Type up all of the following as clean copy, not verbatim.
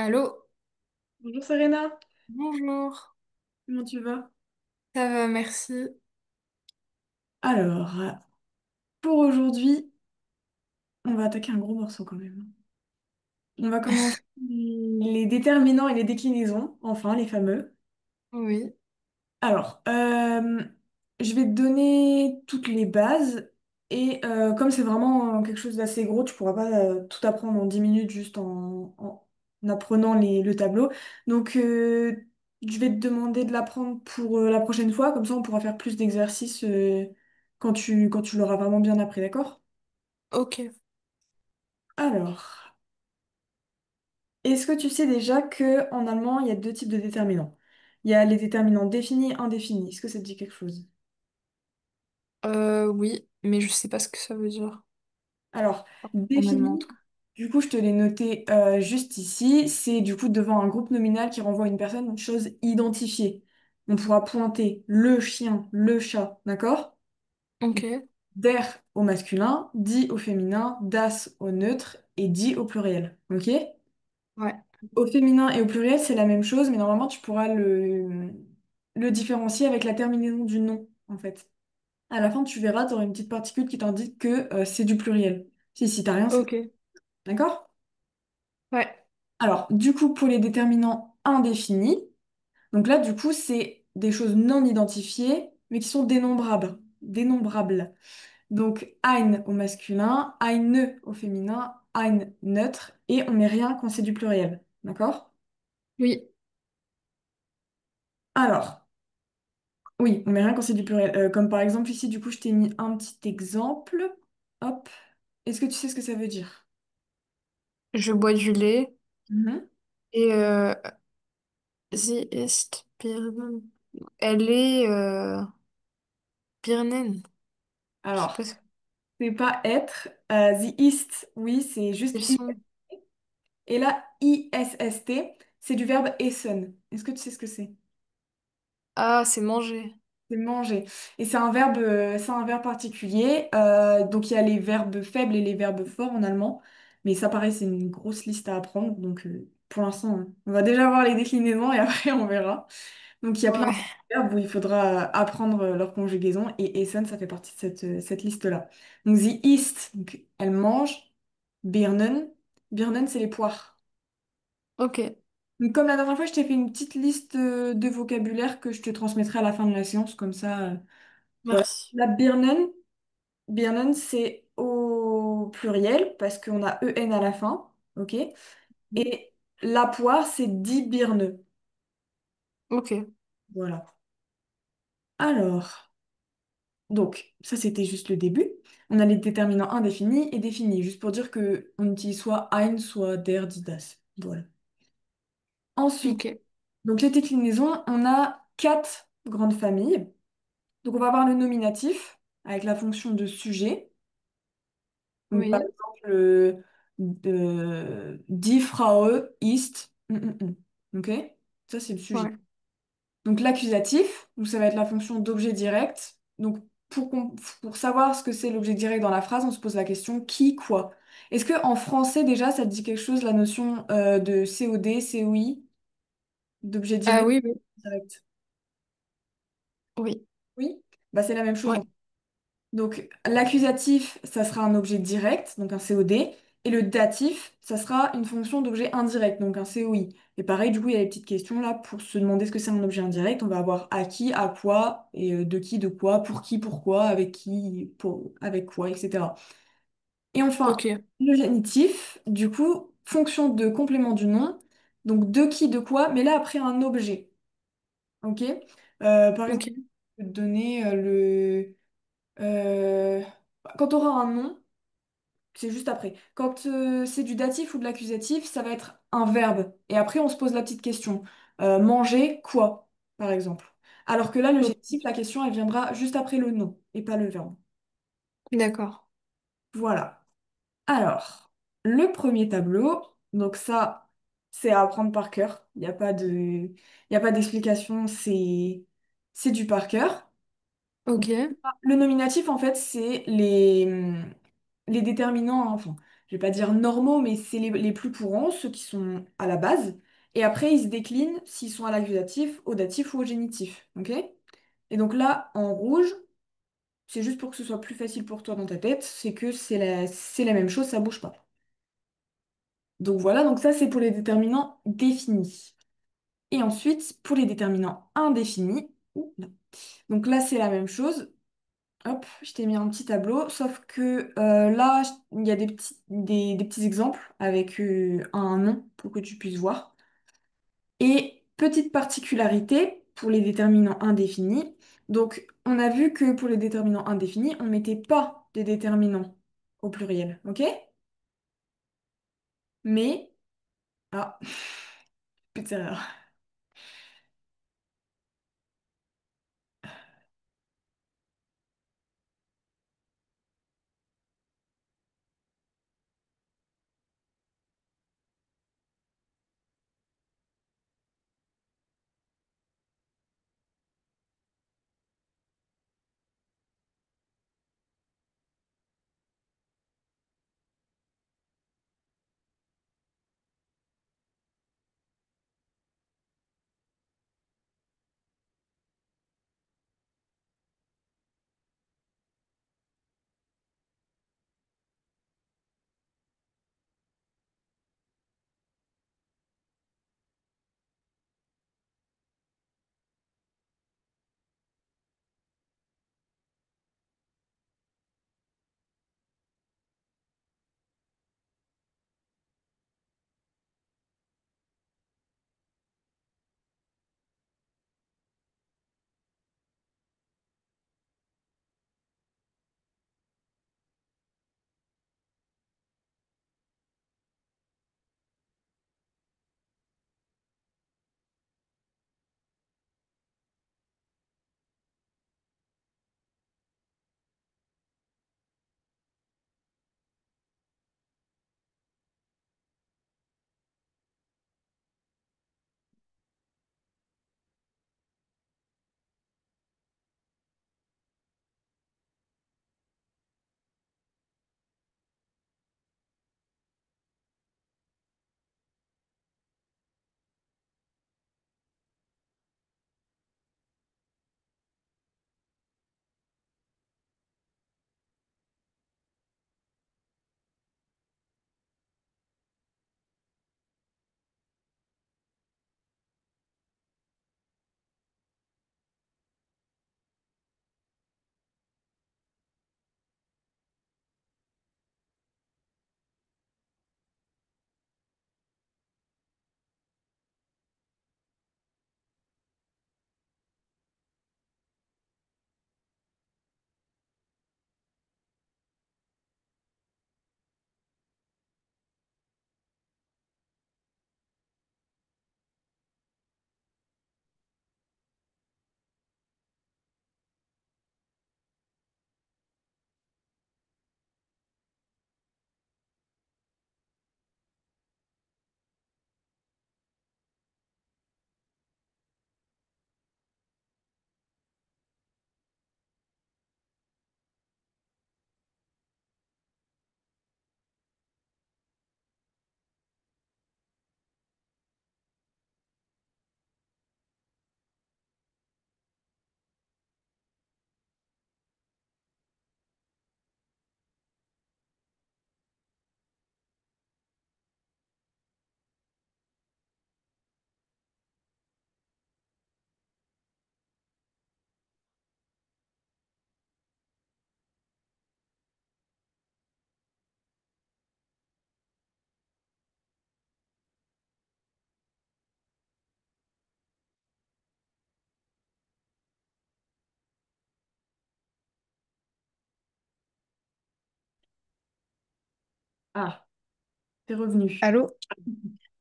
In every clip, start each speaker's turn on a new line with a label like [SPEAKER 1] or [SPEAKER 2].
[SPEAKER 1] Allô?
[SPEAKER 2] Bonjour Serena,
[SPEAKER 1] Bonjour.
[SPEAKER 2] comment tu vas?
[SPEAKER 1] Ça va, merci.
[SPEAKER 2] Alors, pour aujourd'hui, on va attaquer un gros morceau quand même. On va commencer les déterminants et les déclinaisons, enfin les fameux.
[SPEAKER 1] Oui.
[SPEAKER 2] Alors, je vais te donner toutes les bases et comme c'est vraiment quelque chose d'assez gros, tu pourras pas tout apprendre en 10 minutes juste en apprenant le tableau. Donc, je vais te demander de l'apprendre pour la prochaine fois, comme ça on pourra faire plus d'exercices quand tu l'auras vraiment bien appris, d'accord?
[SPEAKER 1] Ok.
[SPEAKER 2] Alors, est-ce que tu sais déjà que en allemand, il y a deux types de déterminants? Il y a les déterminants définis et indéfinis. Est-ce que ça te dit quelque chose?
[SPEAKER 1] Oui, mais je sais pas ce que ça veut dire.
[SPEAKER 2] Alors,
[SPEAKER 1] En allemand, en
[SPEAKER 2] défini,
[SPEAKER 1] tout cas.
[SPEAKER 2] du coup, je te l'ai noté juste ici, c'est du coup devant un groupe nominal qui renvoie à une personne, une chose identifiée. On pourra pointer le chien, le chat, d'accord?
[SPEAKER 1] Ok.
[SPEAKER 2] Der au masculin, die au féminin, das au neutre et die au pluriel. Ok?
[SPEAKER 1] Ouais.
[SPEAKER 2] Au féminin et au pluriel, c'est la même chose, mais normalement, tu pourras le différencier avec la terminaison du nom, en fait. À la fin, tu verras, tu auras une petite particule qui t'indique que c'est du pluriel. Si t'as rien, c'est...
[SPEAKER 1] Ok.
[SPEAKER 2] D'accord?
[SPEAKER 1] Ouais.
[SPEAKER 2] Alors, du coup, pour les déterminants indéfinis, donc là, du coup, c'est des choses non identifiées, mais qui sont dénombrables. Dénombrables. Donc, ein au masculin, eine au féminin, ein neutre, et on met rien quand c'est du pluriel. D'accord?
[SPEAKER 1] Oui.
[SPEAKER 2] Alors, oui, on met rien quand c'est du pluriel. Comme par exemple ici, du coup, je t'ai mis un petit exemple. Hop. Est-ce que tu sais ce que ça veut dire?
[SPEAKER 1] Je bois du lait
[SPEAKER 2] Mhm.
[SPEAKER 1] et sie ist Birnen. Elle est Birnen. Je sais
[SPEAKER 2] Alors,
[SPEAKER 1] pas ce
[SPEAKER 2] c'est pas être. The ist, oui, c'est juste
[SPEAKER 1] qu'elles
[SPEAKER 2] I.
[SPEAKER 1] sont.
[SPEAKER 2] Et là, ISST, c'est du verbe essen. Est-ce que tu sais ce que c'est?
[SPEAKER 1] Ah, c'est manger.
[SPEAKER 2] C'est manger. Et c'est un verbe particulier. Donc il y a les verbes faibles et les verbes forts en allemand. Mais ça, pareil, c'est une grosse liste à apprendre. Donc pour l'instant, on va déjà voir les déclinaisons et après on verra. Donc il y a plein de
[SPEAKER 1] Ouais.
[SPEAKER 2] verbes où il faudra apprendre leur conjugaison. Et essen, ça fait partie de cette liste-là. Donc the ist, donc, elle mange. Birnen. Birnen, c'est les poires.
[SPEAKER 1] Ok.
[SPEAKER 2] Donc, comme la dernière fois, je t'ai fait une petite liste de vocabulaire que je te transmettrai à la fin de la séance. Comme ça, voilà.
[SPEAKER 1] Merci.
[SPEAKER 2] La Birnen. Birnen, c'est au pluriel parce qu'on a EN à la fin. OK? Et la poire, c'est die Birne.
[SPEAKER 1] Ok.
[SPEAKER 2] Voilà. Alors, donc, ça, c'était juste le début. On a les déterminants indéfinis et définis, juste pour dire que on utilise soit ein, soit der, die, das. Voilà. Ensuite,
[SPEAKER 1] Ok.
[SPEAKER 2] donc les déclinaisons, on a quatre grandes familles. Donc, on va avoir le nominatif avec la fonction de sujet. Donc, par
[SPEAKER 1] Oui.
[SPEAKER 2] exemple, die Frau ist. Ok? Ça, c'est le sujet.
[SPEAKER 1] Ouais.
[SPEAKER 2] Donc, l'accusatif, donc ça va être la fonction d'objet direct. Donc, pour savoir ce que c'est l'objet direct dans la phrase, on se pose la question qui, quoi? Est-ce que en français, déjà, ça te dit quelque chose, la notion de COD, COI, d'objet
[SPEAKER 1] Ah
[SPEAKER 2] direct,
[SPEAKER 1] oui, oui.
[SPEAKER 2] direct?
[SPEAKER 1] Oui.
[SPEAKER 2] Oui? Bah, c'est la même chose.
[SPEAKER 1] Ouais.
[SPEAKER 2] Donc, l'accusatif, ça sera un objet direct, donc un COD, et le datif, ça sera une fonction d'objet indirect, donc un COI. Et pareil, du coup, il y a les petites questions là pour se demander ce que c'est un objet indirect. On va avoir à qui, à quoi, et de qui, de quoi, pour qui, pourquoi, avec qui, avec quoi, etc. Et enfin,
[SPEAKER 1] Ok.
[SPEAKER 2] le génitif, du coup, fonction de complément du nom, donc de qui, de quoi, mais là après un objet. Ok? Par exemple,
[SPEAKER 1] Ok.
[SPEAKER 2] je peux te donner euh, quand tu auras un nom, c'est juste après. Quand c'est du datif ou de l'accusatif, ça va être un verbe. Et après, on se pose la petite question. Manger quoi, par exemple. Alors que là, le
[SPEAKER 1] Ok.
[SPEAKER 2] génitif, la question, elle viendra juste après le nom et pas le verbe.
[SPEAKER 1] D'accord.
[SPEAKER 2] Voilà. Alors, le premier tableau, donc ça, c'est à apprendre par cœur. Il y a pas d'explication, c'est du par cœur.
[SPEAKER 1] Ok.
[SPEAKER 2] Le nominatif, en fait, c'est les déterminants, hein, enfin. je vais pas dire normaux, mais c'est les plus courants, ceux qui sont à la base. Et après, ils se déclinent s'ils sont à l'accusatif, au datif ou au génitif. Ok? Et donc là, en rouge, c'est juste pour que ce soit plus facile pour toi dans ta tête, c'est que c'est la même chose, ça bouge pas. Donc voilà, donc ça c'est pour les déterminants définis. Et ensuite, pour les déterminants indéfinis, ouh, là. Donc là c'est la même chose. Hop, je t'ai mis un petit tableau, sauf que là, il y a des petits exemples avec un nom pour que tu puisses voir. Et petite particularité pour les déterminants indéfinis. Donc, on a vu que pour les déterminants indéfinis, on ne mettait pas des déterminants au pluriel, ok? Mais, ah, petite erreur. Ah, t'es revenu.
[SPEAKER 1] Allô?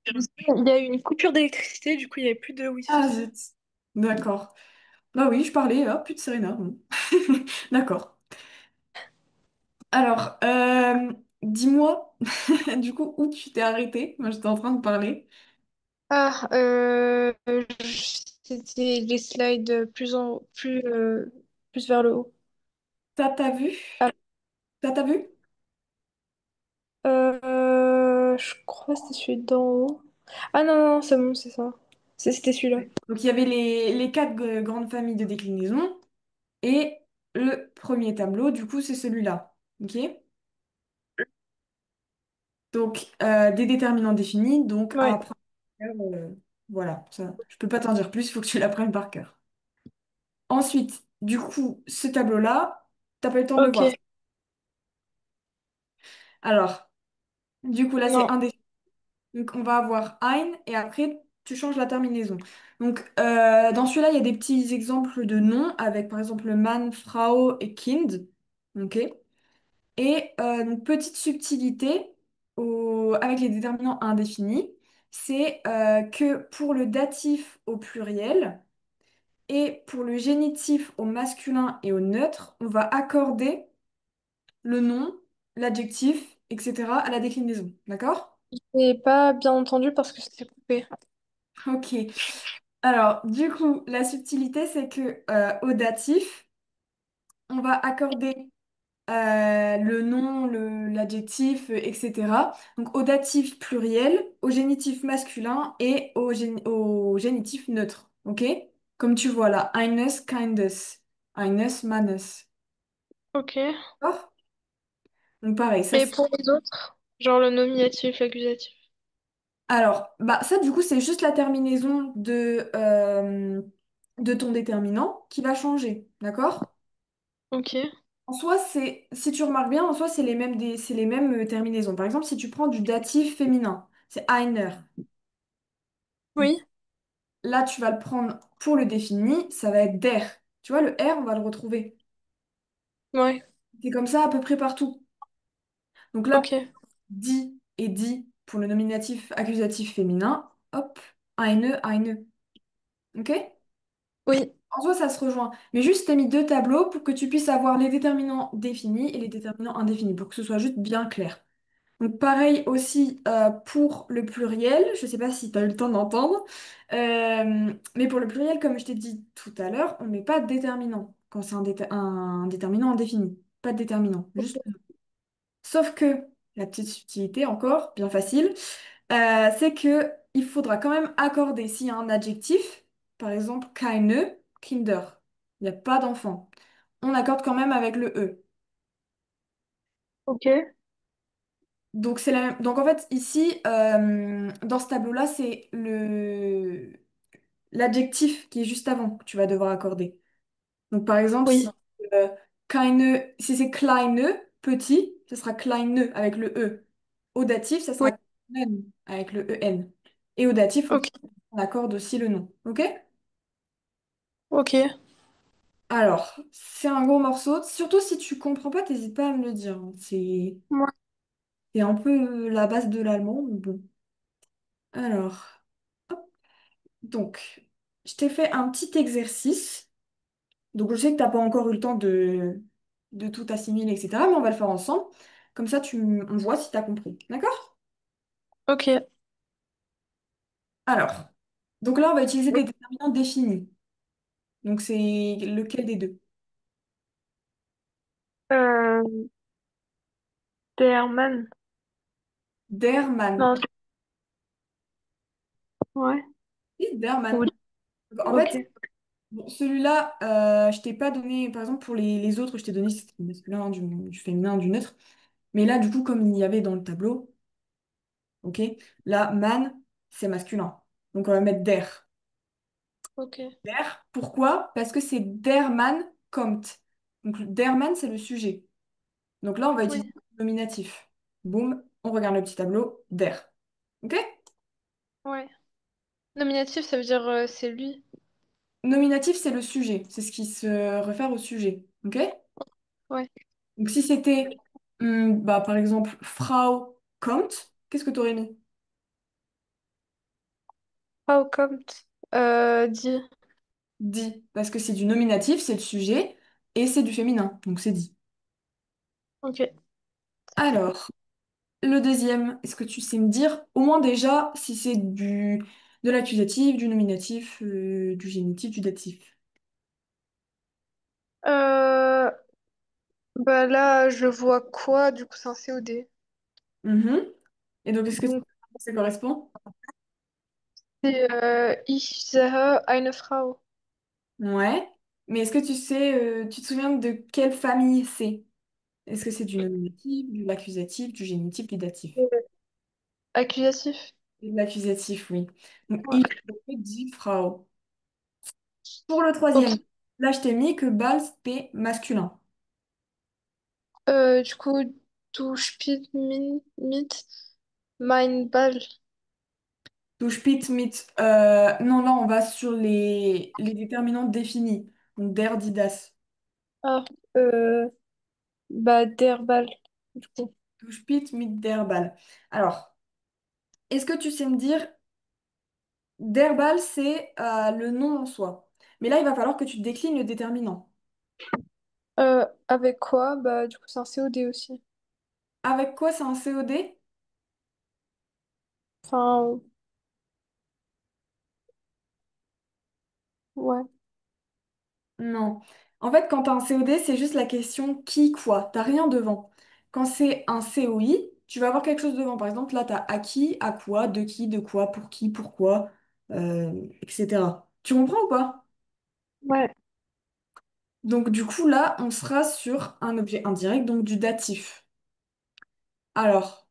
[SPEAKER 1] Il y a eu une coupure d'électricité, du coup il n'y avait plus de
[SPEAKER 2] Ah
[SPEAKER 1] wifi.
[SPEAKER 2] zut. D'accord. Bah oui, je parlais, hop, plus de Serena. Bon. D'accord. Alors, dis-moi, du coup, où tu t'es arrêté? Moi, j'étais en train de parler.
[SPEAKER 1] Ah, c'était les slides plus vers le haut.
[SPEAKER 2] T'as vu?
[SPEAKER 1] Ah,
[SPEAKER 2] T'as vu?
[SPEAKER 1] Je crois que c'était celui d'en haut. Ah non, non, non, c'est bon, c'est ça. C'était celui-là.
[SPEAKER 2] Donc il y avait les quatre grandes familles de déclinaison et le premier tableau, du coup, c'est celui-là. Ok? Donc des déterminants définis, donc à
[SPEAKER 1] Ouais.
[SPEAKER 2] apprendre. Voilà, ça, je peux pas t'en dire plus, il faut que tu l'apprennes par cœur. Ensuite, du coup, ce tableau-là, t'as pas eu le temps de le
[SPEAKER 1] Ok.
[SPEAKER 2] voir. Alors, du coup, là, c'est
[SPEAKER 1] Non.
[SPEAKER 2] un des. Donc, on va avoir ein et après, tu changes la terminaison. Donc, dans celui-là, il y a des petits exemples de noms avec, par exemple, Mann, Frau et Kind. Ok? Et donc, petite subtilité avec les déterminants indéfinis, c'est que pour le datif au pluriel et pour le génitif au masculin et au neutre, on va accorder le nom, l'adjectif, etc. à la déclinaison. D'accord?
[SPEAKER 1] J'ai pas bien entendu parce que c'était coupé.
[SPEAKER 2] Ok. Alors, du coup, la subtilité, c'est que au datif, on va accorder le nom, l'adjectif, etc. Donc au datif pluriel, au génitif masculin et au génitif neutre. Ok? Comme tu vois là, eines, kindes, eines, mannes.
[SPEAKER 1] Ok.
[SPEAKER 2] D'accord. Donc pareil, ça
[SPEAKER 1] Et
[SPEAKER 2] c'est.
[SPEAKER 1] pour les autres? Genre le nominatif, l'accusatif.
[SPEAKER 2] Alors, bah ça du coup, c'est juste la terminaison de ton déterminant qui va changer. D'accord?
[SPEAKER 1] Ok.
[SPEAKER 2] En soi, si tu remarques bien, en soi, c'est les mêmes terminaisons. Par exemple, si tu prends du datif féminin, c'est einer.
[SPEAKER 1] Oui.
[SPEAKER 2] Là, tu vas le prendre pour le défini, ça va être der. Tu vois, le R, on va le retrouver.
[SPEAKER 1] Ouais.
[SPEAKER 2] C'est comme ça à peu près partout. Donc là,
[SPEAKER 1] Ok.
[SPEAKER 2] dit et dit pour le nominatif accusatif féminin, hop, eine, eine. Ok?
[SPEAKER 1] Oui.
[SPEAKER 2] En soi, ça se rejoint. Mais juste, je t'ai mis deux tableaux pour que tu puisses avoir les déterminants définis et les déterminants indéfinis, pour que ce soit juste bien clair. Donc pareil aussi pour le pluriel, je ne sais pas si tu as eu le temps d'entendre, mais pour le pluriel, comme je t'ai dit tout à l'heure, on ne met pas de déterminant quand c'est un déterminant indéfini. Pas de déterminant, juste. Sauf que, la petite subtilité encore, bien facile, c'est que il faudra quand même accorder s'il y a un adjectif, par exemple keine, Kinder, il n'y a pas d'enfant. On accorde quand même avec le E.
[SPEAKER 1] Ok.
[SPEAKER 2] Donc, c'est la même. Donc en fait, ici, dans ce tableau-là, c'est l'adjectif qui est juste avant que tu vas devoir accorder. Donc par exemple,
[SPEAKER 1] Oui.
[SPEAKER 2] euh, si c'est kleine, petit, ce sera kleine avec le E. Au datif, ça
[SPEAKER 1] Oui.
[SPEAKER 2] sera kleinen avec le EN. Et au datif, il faut
[SPEAKER 1] Ok.
[SPEAKER 2] qu'on accorde aussi le nom. OK?
[SPEAKER 1] Ok.
[SPEAKER 2] Alors, c'est un gros morceau. Surtout si tu comprends pas, t'hésites pas à me le dire, hein.
[SPEAKER 1] Ouais.
[SPEAKER 2] C'est un peu la base de l'allemand, mais bon. Alors. Donc, je t'ai fait un petit exercice. Donc, je sais que tu n'as pas encore eu le temps de tout assimiler, etc. Mais on va le faire ensemble. Comme ça, on voit si tu as compris. D'accord?
[SPEAKER 1] Ok.
[SPEAKER 2] Alors, donc là, on va utiliser des déterminants définis. Donc, c'est lequel des deux?
[SPEAKER 1] Euh, Derman.
[SPEAKER 2] Der, man.
[SPEAKER 1] Non. Ouais.
[SPEAKER 2] Oui, der,
[SPEAKER 1] Ou-
[SPEAKER 2] man. Donc, en
[SPEAKER 1] Ok.
[SPEAKER 2] fait, bon, celui-là, je t'ai pas donné, par exemple, pour les autres, je t'ai donné du masculin, du féminin, du neutre. Mais là, du coup, comme il y avait dans le tableau, ok? Là, man, c'est masculin. Donc, on va mettre der.
[SPEAKER 1] Ok.
[SPEAKER 2] Der. Pourquoi? Parce que c'est der Mann kommt. Donc der Mann, c'est le sujet. Donc là, on va utiliser
[SPEAKER 1] Oui.
[SPEAKER 2] le nominatif. Boum, on regarde le petit tableau, der. Ok?
[SPEAKER 1] Ouais. Nominatif, ça veut dire c'est lui.
[SPEAKER 2] Nominatif, c'est le sujet. C'est ce qui se réfère au sujet. Ok?
[SPEAKER 1] Ouais.
[SPEAKER 2] Donc si c'était, bah, par exemple, Frau kommt, qu'est-ce que tu aurais mis?
[SPEAKER 1] How come? Dit.
[SPEAKER 2] Dit. Parce que c'est du nominatif, c'est le sujet, et c'est du féminin. Donc c'est dit.
[SPEAKER 1] Ok.
[SPEAKER 2] Alors, le deuxième, est-ce que tu sais me dire au moins déjà si c'est de l'accusatif, du nominatif, du génitif, du datif?
[SPEAKER 1] Euh, Bah là, je vois quoi? Du coup, c'est un COD.
[SPEAKER 2] Mhm. Et donc, est-ce que
[SPEAKER 1] Donc,
[SPEAKER 2] ça correspond?
[SPEAKER 1] c'est Ich sehe eine Frau.
[SPEAKER 2] Ouais. Mais est-ce que tu sais, tu te souviens de quelle famille c'est? Est-ce que c'est du nominatif, de l'accusatif, du génitif, du datif?
[SPEAKER 1] Euh, Accusatif.
[SPEAKER 2] Et de l'accusatif, oui. Donc,
[SPEAKER 1] Ouais.
[SPEAKER 2] il dit Frau. Pour le
[SPEAKER 1] Ok.
[SPEAKER 2] troisième, là, je t'ai mis que Ball, c'était masculin.
[SPEAKER 1] Du coup, du spielst mit mein Ball.
[SPEAKER 2] Du Spitz mit. Non, là, on va sur les déterminants définis. Donc, der, die, das.
[SPEAKER 1] Ah, euh, bah, der Ball, du coup.
[SPEAKER 2] Du Spitz mit der Ball. Alors, est-ce que tu sais me dire, der Ball, c'est le nom en soi. Mais là, il va falloir que tu déclines le déterminant.
[SPEAKER 1] Avec quoi? Bah, du coup, c'est un COD aussi.
[SPEAKER 2] Avec quoi c'est un COD?
[SPEAKER 1] Enfin, ouais.
[SPEAKER 2] Non. En fait, quand tu as un COD, c'est juste la question qui, quoi. T'as rien devant. Quand c'est un COI, tu vas avoir quelque chose devant. Par exemple, là, tu as à qui, à quoi, de qui, de quoi, pour qui, pourquoi, etc. Tu comprends ou pas?
[SPEAKER 1] Ouais.
[SPEAKER 2] Donc, du coup, là, on sera sur un objet indirect, donc du datif. Alors,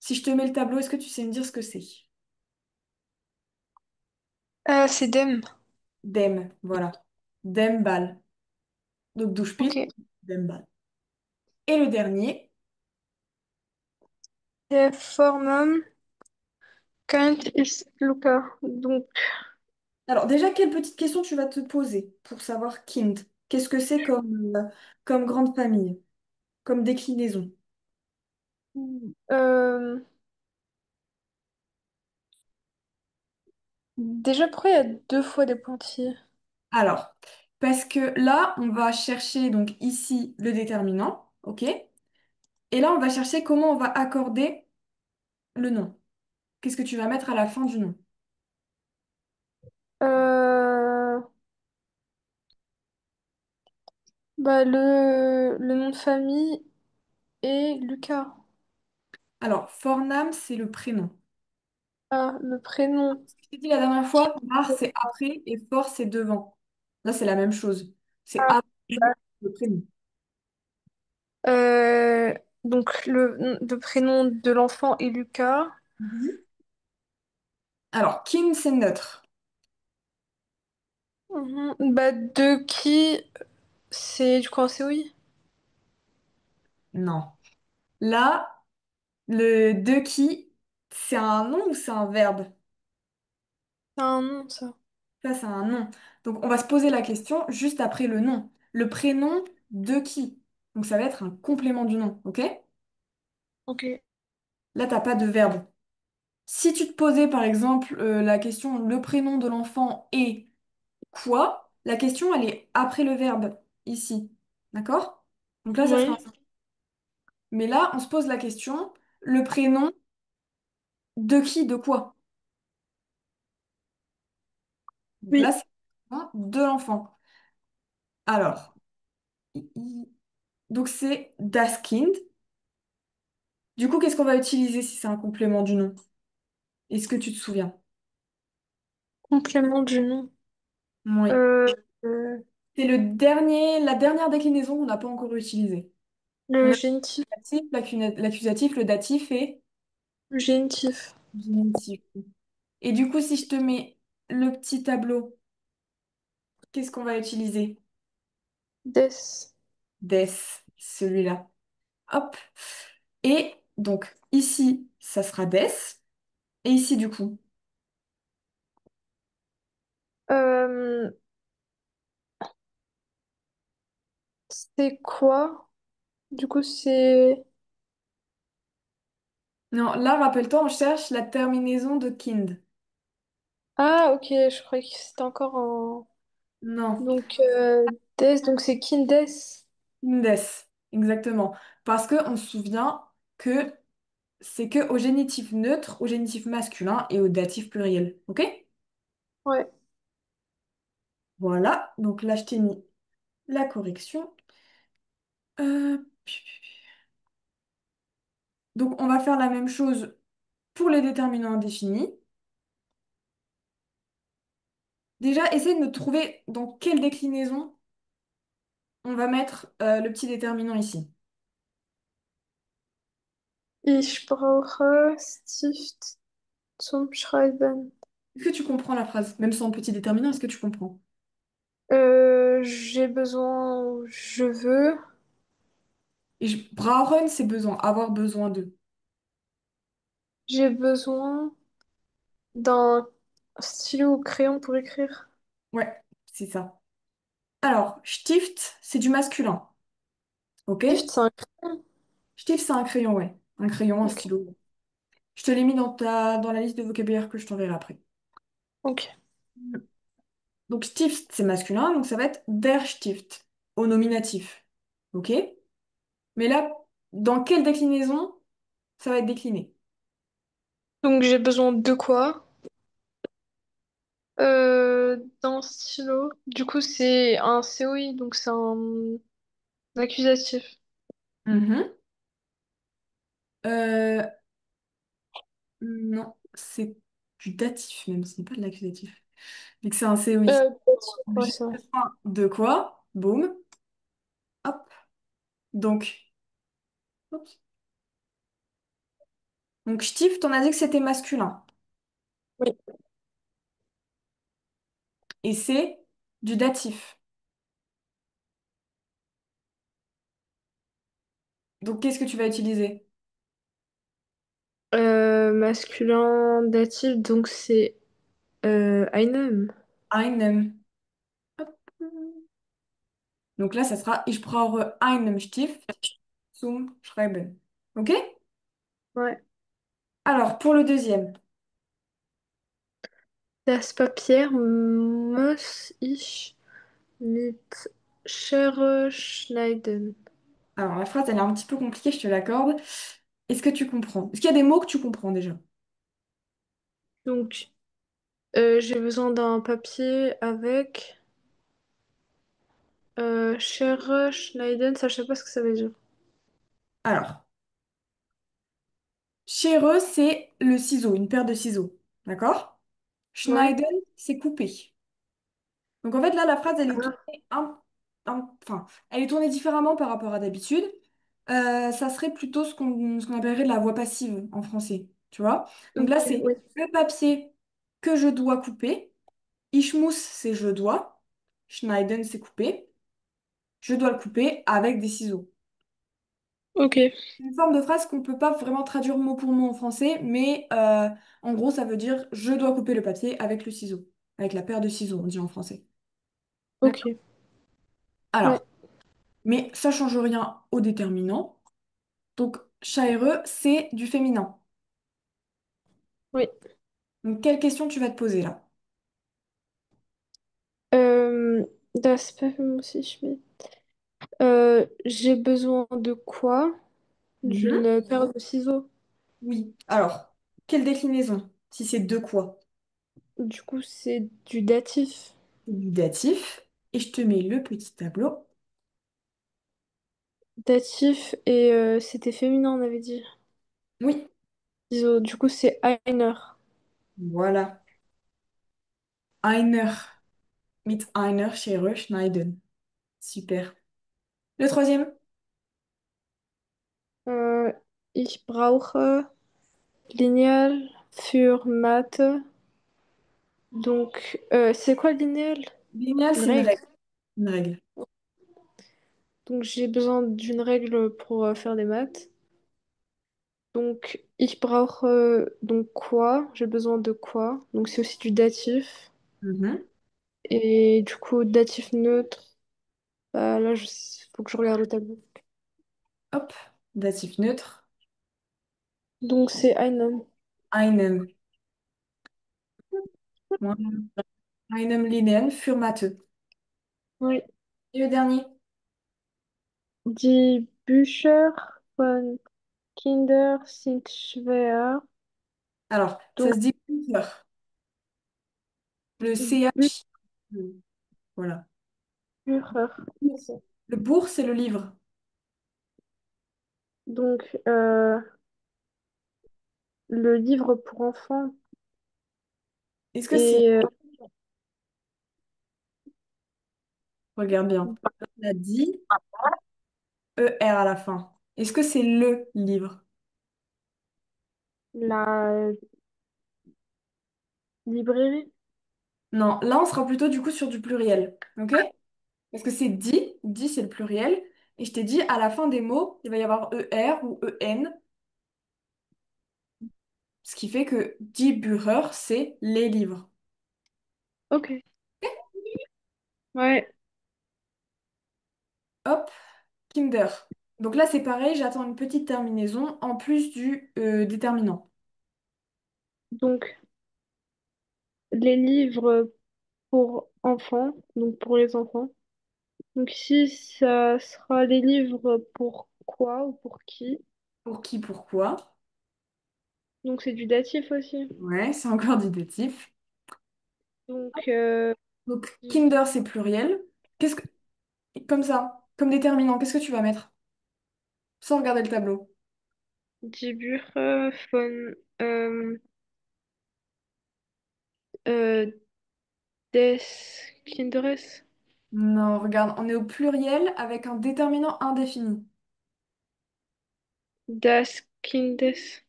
[SPEAKER 2] si je te mets le tableau, est-ce que tu sais me dire ce que c'est?
[SPEAKER 1] C'est dem.
[SPEAKER 2] Dem, voilà. Dem bal. Donc, du
[SPEAKER 1] Ok.
[SPEAKER 2] Spiel, dem bal. Et le dernier.
[SPEAKER 1] Der Vorname Kant ist Luca. Donc,
[SPEAKER 2] Alors déjà, quelle petite question tu vas te poser pour savoir Kind? Qu'est-ce que c'est comme grande famille, comme déclinaison?
[SPEAKER 1] euh, déjà, pourquoi il y a deux fois des pointillés?
[SPEAKER 2] Alors, parce que là, on va chercher donc ici le déterminant, ok? Et là, on va chercher comment on va accorder le nom. Qu'est-ce que tu vas mettre à la fin du nom?
[SPEAKER 1] Euh, Bah, le nom de famille est Lucas.
[SPEAKER 2] Alors, Fornam, c'est le prénom.
[SPEAKER 1] Ah, le prénom.
[SPEAKER 2] Ce que je t'ai dit la dernière fois, Mar, c'est après et For, c'est devant. Là, c'est la même chose. C'est
[SPEAKER 1] Ah,
[SPEAKER 2] après
[SPEAKER 1] bah,
[SPEAKER 2] le prénom.
[SPEAKER 1] euh, donc, le prénom de l'enfant est Lucas.
[SPEAKER 2] Mhm. Alors, Kim, c'est neutre.
[SPEAKER 1] Mhm. Bah, de qui c'est du coup un COI?
[SPEAKER 2] Non. Là, le de qui, c'est un nom ou c'est un verbe?
[SPEAKER 1] C'est un nom, ça.
[SPEAKER 2] Ça, c'est un nom. Donc, on va se poser la question juste après le nom. Le prénom de qui? Donc, ça va être un complément du nom, ok?
[SPEAKER 1] Ok.
[SPEAKER 2] Là, t'as pas de verbe. Si tu te posais, par exemple, la question le prénom de l'enfant est quoi? La question, elle est après le verbe, ici. D'accord? Donc là, ça sera un...
[SPEAKER 1] Oui.
[SPEAKER 2] Mais là, on se pose la question le prénom de qui, de quoi? Donc là,
[SPEAKER 1] Oui.
[SPEAKER 2] c'est le prénom de l'enfant. Alors, donc c'est das Kind. Du coup, qu'est-ce qu'on va utiliser si c'est un complément du nom? Est-ce que tu te souviens?
[SPEAKER 1] Complément du nom.
[SPEAKER 2] Oui.
[SPEAKER 1] Euh, euh,
[SPEAKER 2] C'est la dernière déclinaison qu'on n'a pas encore utilisée. On
[SPEAKER 1] le
[SPEAKER 2] a
[SPEAKER 1] génitif.
[SPEAKER 2] l'accusatif, l'accusatif, le datif et
[SPEAKER 1] Le génitif.
[SPEAKER 2] le génitif. Et du coup, si je te mets le petit tableau, qu'est-ce qu'on va utiliser?
[SPEAKER 1] Des.
[SPEAKER 2] Des, celui-là. Hop. Et donc, ici, ça sera des. Et ici, du coup.
[SPEAKER 1] Euh, c'est quoi? Du coup, c'est...
[SPEAKER 2] Non, là, rappelle-toi, on cherche la terminaison de kind.
[SPEAKER 1] Ah, ok, je croyais que c'était encore en...
[SPEAKER 2] Non.
[SPEAKER 1] Donc, des, donc c'est Kindes.
[SPEAKER 2] Indes, exactement. Parce qu'on se souvient que c'est que au génitif neutre, au génitif masculin et au datif pluriel. Ok?
[SPEAKER 1] Ouais.
[SPEAKER 2] Voilà, donc là je t'ai mis la correction. Euh, Donc, on va faire la même chose pour les déterminants indéfinis. Déjà, essaye de me trouver dans quelle déclinaison on va mettre le petit déterminant ici.
[SPEAKER 1] Ich brauche Stift zum Schreiben.
[SPEAKER 2] Est-ce que tu comprends la phrase? Même sans petit déterminant, est-ce que tu comprends?
[SPEAKER 1] J'ai besoin, je veux,
[SPEAKER 2] Brauchen, c'est besoin, avoir besoin de.
[SPEAKER 1] j'ai besoin d'un stylo ou crayon pour écrire.
[SPEAKER 2] Ouais, c'est ça. Alors, Stift, c'est du masculin. Ok?
[SPEAKER 1] Stift, c'est un crayon.
[SPEAKER 2] Stift, c'est un crayon, ouais. Un crayon, un
[SPEAKER 1] Ok.
[SPEAKER 2] stylo. Je te l'ai mis dans la liste de vocabulaire que je t'enverrai après.
[SPEAKER 1] Ok.
[SPEAKER 2] Donc, Stift, c'est masculin, donc ça va être der Stift, au nominatif. Ok? Mais là, dans quelle déclinaison ça va être décliné?
[SPEAKER 1] Donc j'ai besoin de quoi? D'un stylo. Du coup, c'est un COI, donc c'est un accusatif.
[SPEAKER 2] Mhm. Euh, non, c'est du datif même, ce n'est pas de l'accusatif. Vu que c'est un COI.
[SPEAKER 1] Ouais,
[SPEAKER 2] J'ai
[SPEAKER 1] c'est vrai.
[SPEAKER 2] besoin de quoi? Boum. Hop. Donc, oups. Donc, Stift, on a dit que c'était masculin.
[SPEAKER 1] Oui.
[SPEAKER 2] Et c'est du datif. Donc, qu'est-ce que tu vas utiliser?
[SPEAKER 1] Masculin, datif, donc c'est einem.
[SPEAKER 2] Einem. Hop. Donc là, ça sera Ich brauche einen Stift zum Schreiben. OK?
[SPEAKER 1] Ouais.
[SPEAKER 2] Alors, pour le deuxième.
[SPEAKER 1] Das Papier muss ich mit Schere schneiden.
[SPEAKER 2] Alors, la phrase, elle est un petit peu compliquée, je te l'accorde. Est-ce que tu comprends? Est-ce qu'il y a des mots que tu comprends déjà?
[SPEAKER 1] Donc, j'ai besoin d'un papier avec Schere schneiden, ça je sais pas ce que ça veut dire.
[SPEAKER 2] Alors, Schere, c'est le ciseau, une paire de ciseaux. D'accord?
[SPEAKER 1] Ouais.
[SPEAKER 2] Schneiden, c'est couper. Donc en fait, là, la phrase, elle est
[SPEAKER 1] Ah,
[SPEAKER 2] tournée enfin, elle est tournée différemment par rapport à d'habitude. Ça serait plutôt ce qu'on appellerait de la voix passive en français. Tu vois? Donc
[SPEAKER 1] ok,
[SPEAKER 2] là, c'est
[SPEAKER 1] oui.
[SPEAKER 2] le papier que je dois couper. Ich muss, c'est je dois. Schneiden, c'est couper. Je dois le couper avec des ciseaux.
[SPEAKER 1] Ok,
[SPEAKER 2] Une forme de phrase qu'on ne peut pas vraiment traduire mot pour mot en français, mais en gros, ça veut dire je dois couper le papier avec le ciseau. Avec la paire de ciseaux, on dit en français. D'accord?
[SPEAKER 1] ok. Ouais,
[SPEAKER 2] Alors, mais ça change rien au déterminant. Donc, Schere, c'est du féminin.
[SPEAKER 1] oui.
[SPEAKER 2] Donc, quelle question tu vas te poser là?
[SPEAKER 1] Das Papier muss ich mit. J'ai besoin de quoi?
[SPEAKER 2] Mhm.
[SPEAKER 1] D'une paire de ciseaux.
[SPEAKER 2] Oui. Alors, quelle déclinaison? Si c'est de quoi?
[SPEAKER 1] Du coup, c'est du datif.
[SPEAKER 2] C'est du datif. Et je te mets le petit tableau.
[SPEAKER 1] Datif et c'était féminin, on avait dit.
[SPEAKER 2] Oui.
[SPEAKER 1] Ciseaux. Du coup, c'est einer.
[SPEAKER 2] Voilà. Einer. Mit einer Schere schneiden. Super. Le troisième?
[SPEAKER 1] Euh, Ich brauche Lineal für Mathe. Donc, c'est quoi le linéal?
[SPEAKER 2] Linéal,
[SPEAKER 1] Une
[SPEAKER 2] c'est une
[SPEAKER 1] règle.
[SPEAKER 2] règle. Une règle.
[SPEAKER 1] Donc, j'ai besoin d'une règle pour faire des maths. Donc, ich brauche donc quoi? J'ai besoin de quoi? Donc, c'est aussi du datif.
[SPEAKER 2] Mhm.
[SPEAKER 1] Et du coup, datif neutre. Bah, là, faut que je regarde le tableau.
[SPEAKER 2] Hop. Datif neutre.
[SPEAKER 1] Donc, c'est einen.
[SPEAKER 2] Einem. Einem Linien für Mathe.
[SPEAKER 1] Oui.
[SPEAKER 2] Et le dernier?
[SPEAKER 1] Die Bücher von Kinder sind schwer.
[SPEAKER 2] Alors, ça
[SPEAKER 1] Donc,
[SPEAKER 2] se dit Bücher. Le CH. Voilà.
[SPEAKER 1] Bücher.
[SPEAKER 2] Le bourg, c'est le livre.
[SPEAKER 1] Donc, le livre pour enfants
[SPEAKER 2] Est-ce que c'est...
[SPEAKER 1] et
[SPEAKER 2] Regarde bien. On a dit ER à la fin. Est-ce que c'est le livre?
[SPEAKER 1] la librairie.
[SPEAKER 2] Non, là on sera plutôt du coup sur du pluriel. Ok? Parce que c'est dit, dit c'est le pluriel. Et je t'ai dit à la fin des mots, il va y avoir ER ou EN. Ce qui fait que die Bücher, c'est les livres.
[SPEAKER 1] Ok. Ouais.
[SPEAKER 2] Hop, Kinder. Donc là c'est pareil, j'attends une petite terminaison en plus du déterminant.
[SPEAKER 1] Donc, les livres pour enfants, donc pour les enfants. Donc ici, ça sera les livres pour quoi ou pour qui?
[SPEAKER 2] Pour qui, pourquoi?
[SPEAKER 1] Donc c'est du datif aussi.
[SPEAKER 2] Ouais, c'est encore du datif.
[SPEAKER 1] Donc,
[SPEAKER 2] Donc Kinder, c'est pluriel. Qu'est-ce que... Comme ça, comme déterminant, qu'est-ce que tu vas mettre? Sans regarder le tableau.
[SPEAKER 1] die Bücher von äh, des Kinderes.
[SPEAKER 2] Non, regarde, on est au pluriel avec un déterminant indéfini.
[SPEAKER 1] Das Kindes.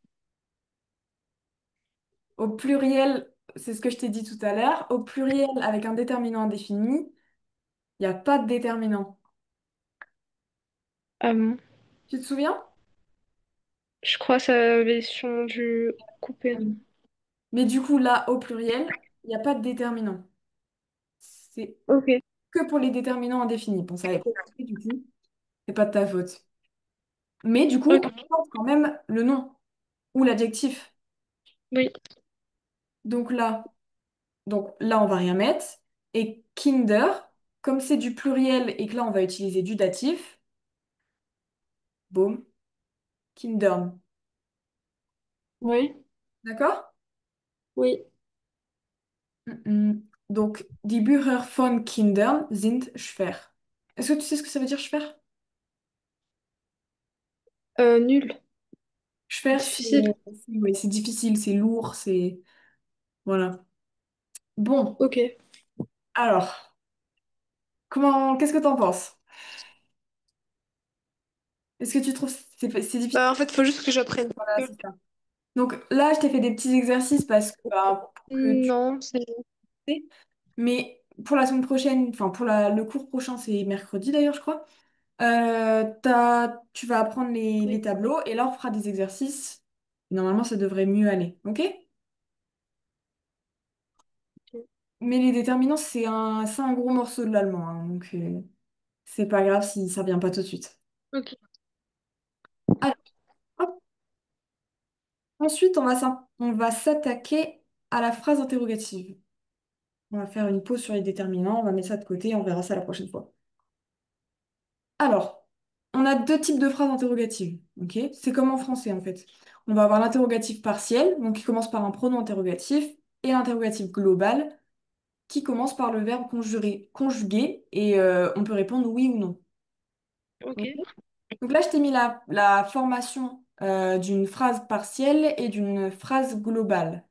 [SPEAKER 2] Au pluriel, c'est ce que je t'ai dit tout à l'heure. Au pluriel avec un déterminant indéfini, il n'y a pas de déterminant.
[SPEAKER 1] Ah bon?
[SPEAKER 2] Tu te souviens?
[SPEAKER 1] Je crois que ça avait sûrement dû couper, non?
[SPEAKER 2] Mais du coup, là, au pluriel, il n'y a pas de déterminant. C'est
[SPEAKER 1] Ok,
[SPEAKER 2] que pour les déterminants indéfinis. Bon, ça avait pas été, du coup, c'est pas de ta faute. Mais du coup, on
[SPEAKER 1] ok,
[SPEAKER 2] porte quand même le nom ou l'adjectif.
[SPEAKER 1] oui,
[SPEAKER 2] Donc là, on va rien mettre. Et Kinder, comme c'est du pluriel et que là, on va utiliser du datif, boum, Kindern.
[SPEAKER 1] oui,
[SPEAKER 2] D'accord?
[SPEAKER 1] oui.
[SPEAKER 2] Donc, die Bücher von Kindern sind schwer. Est-ce que tu sais ce que ça veut dire schwer?
[SPEAKER 1] Nul,
[SPEAKER 2] Schwer,
[SPEAKER 1] difficile.
[SPEAKER 2] ouais, c'est difficile, c'est lourd, c'est... Voilà. Bon,
[SPEAKER 1] Ok.
[SPEAKER 2] alors, qu'est-ce que t'en penses? Est-ce que tu trouves que c'est difficile?
[SPEAKER 1] Bah, en fait, faut juste que j'apprenne.
[SPEAKER 2] Voilà, c'est ça. Donc là, je t'ai fait des petits exercices parce que, bah, pour que tu
[SPEAKER 1] Non, c'est...
[SPEAKER 2] sais. Mais pour la semaine prochaine, enfin pour le cours prochain, c'est mercredi d'ailleurs, je crois. Tu vas apprendre les
[SPEAKER 1] Oui.
[SPEAKER 2] tableaux et là, on fera des exercices. Normalement, ça devrait mieux aller. OK?
[SPEAKER 1] Ok.
[SPEAKER 2] Mais les déterminants, c'est un gros morceau de l'allemand, hein, donc c'est pas grave si ça vient pas tout de suite.
[SPEAKER 1] Ok.
[SPEAKER 2] Alors, hop. Ensuite, on va s'attaquer à la phrase interrogative. On va faire une pause sur les déterminants, on va mettre ça de côté et on verra ça la prochaine fois. Alors, on a deux types de phrases interrogatives. Ok? C'est comme en français en fait. On va avoir l'interrogatif partiel, donc qui commence par un pronom interrogatif, et l'interrogatif global, qui commence par le verbe conjugué et on peut répondre oui ou non.
[SPEAKER 1] Ok.
[SPEAKER 2] Ok. Donc là, je t'ai mis la formation d'une phrase partielle et d'une phrase globale.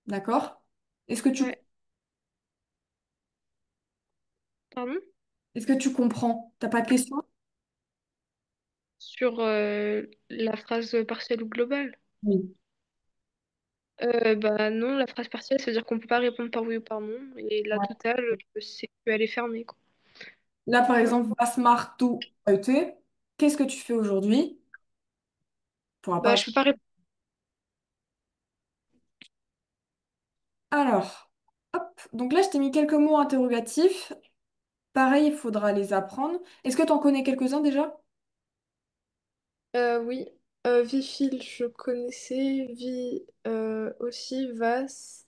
[SPEAKER 2] D'accord? Est-ce que tu,
[SPEAKER 1] Ouais. Pardon?
[SPEAKER 2] est-ce que tu comprends? T'as pas de questions?
[SPEAKER 1] Sur la phrase partielle ou globale?
[SPEAKER 2] Oui.
[SPEAKER 1] Bah non, la phrase partielle, ça veut dire qu'on peut pas répondre par oui ou par non. Et la
[SPEAKER 2] Ouais.
[SPEAKER 1] totale, c'est qu'elle est fermée, quoi.
[SPEAKER 2] Là, par exemple, was machst du heute? Qu'est-ce que tu fais aujourd'hui? Pourra
[SPEAKER 1] Bah,
[SPEAKER 2] pas.
[SPEAKER 1] je peux pas répondre.
[SPEAKER 2] Alors, hop. Donc là, je t'ai mis quelques mots interrogatifs. Pareil, il faudra les apprendre. Est-ce que tu en connais quelques-uns déjà?
[SPEAKER 1] Oui. Vifil, je connaissais. Vi aussi. Vas.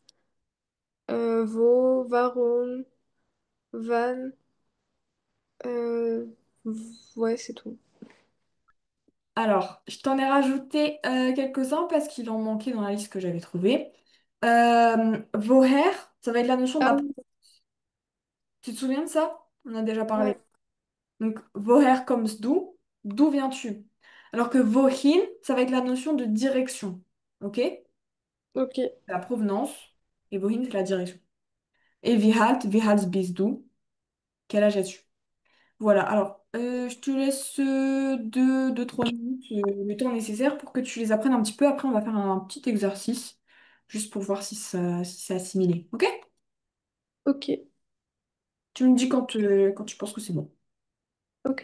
[SPEAKER 1] Vo. Varon. Van. Euh, ouais, c'est tout.
[SPEAKER 2] Alors, je t'en ai rajouté quelques-uns parce qu'il en manquait dans la liste que j'avais trouvée. Woher, ça va être la notion
[SPEAKER 1] Ah
[SPEAKER 2] d'après.
[SPEAKER 1] oui.
[SPEAKER 2] Tu te souviens de ça? On a déjà parlé.
[SPEAKER 1] Ouais.
[SPEAKER 2] Donc, woher kommst du? D'où viens-tu? Alors que wohin, ça va être la notion de direction. ok?
[SPEAKER 1] Ok,
[SPEAKER 2] La provenance. Et wohin, c'est la direction. Et wie alt bist du? Quel âge as-tu? Voilà, alors je te laisse 2-3 minutes, le temps nécessaire pour que tu les apprennes un petit peu. Après, on va faire un petit exercice, juste pour voir si c'est assimilé. Ok?
[SPEAKER 1] ok,
[SPEAKER 2] Tu me dis quand tu penses que c'est bon.
[SPEAKER 1] ok.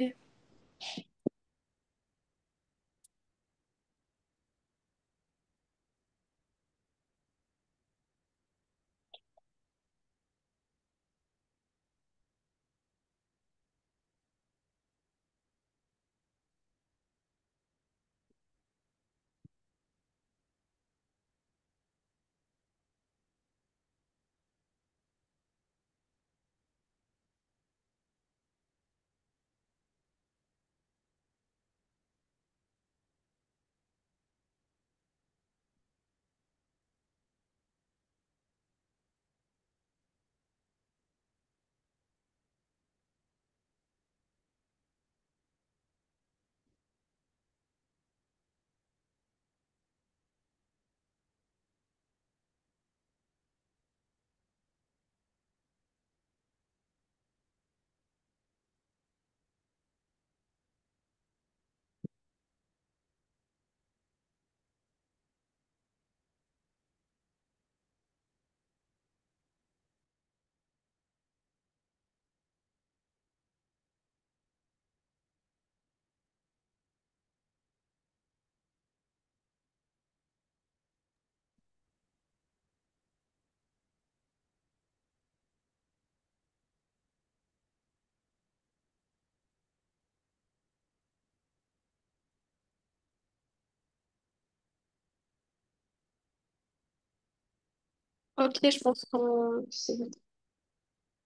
[SPEAKER 1] Ok, je pense que c'est bon.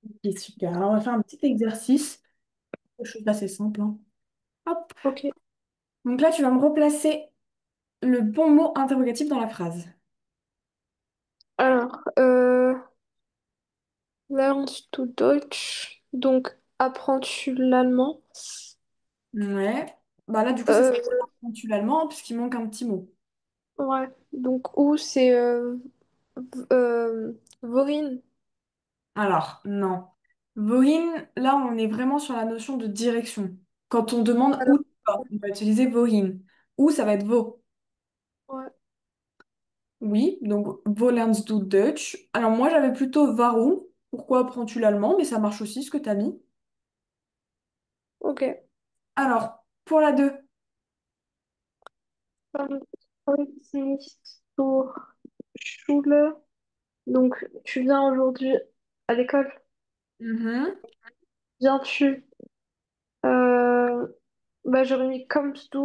[SPEAKER 2] Ok, super. Alors, on va faire un petit exercice, quelque chose d'assez simple, hein. Hop.
[SPEAKER 1] Ok.
[SPEAKER 2] Donc là, tu vas me replacer le bon mot interrogatif dans la phrase.
[SPEAKER 1] Alors, lernst du Deutsch? Donc, apprends-tu l'allemand?
[SPEAKER 2] Ouais. Bah là, du coup, ça
[SPEAKER 1] Euh,
[SPEAKER 2] serait l'allemand, puisqu'il manque un petit mot.
[SPEAKER 1] ouais. Donc, où c'est Worin?
[SPEAKER 2] Alors, non. Wohin, là, on est vraiment sur la notion de direction. Quand on demande
[SPEAKER 1] Alors,
[SPEAKER 2] où tu vas, on va utiliser wohin. Où, ça va être wo.
[SPEAKER 1] ouais.
[SPEAKER 2] Oui, donc wo lernst du Deutsch. Alors, moi, j'avais plutôt warum. Pourquoi apprends-tu l'allemand? Mais ça marche aussi, ce que tu as mis.
[SPEAKER 1] Ok.
[SPEAKER 2] Alors, pour la 2.
[SPEAKER 1] Heute nicht zur Schule. Donc, tu viens aujourd'hui à l'école?
[SPEAKER 2] Mhm.
[SPEAKER 1] Viens-tu? Euh, Bah, j'aurais mis kommst du.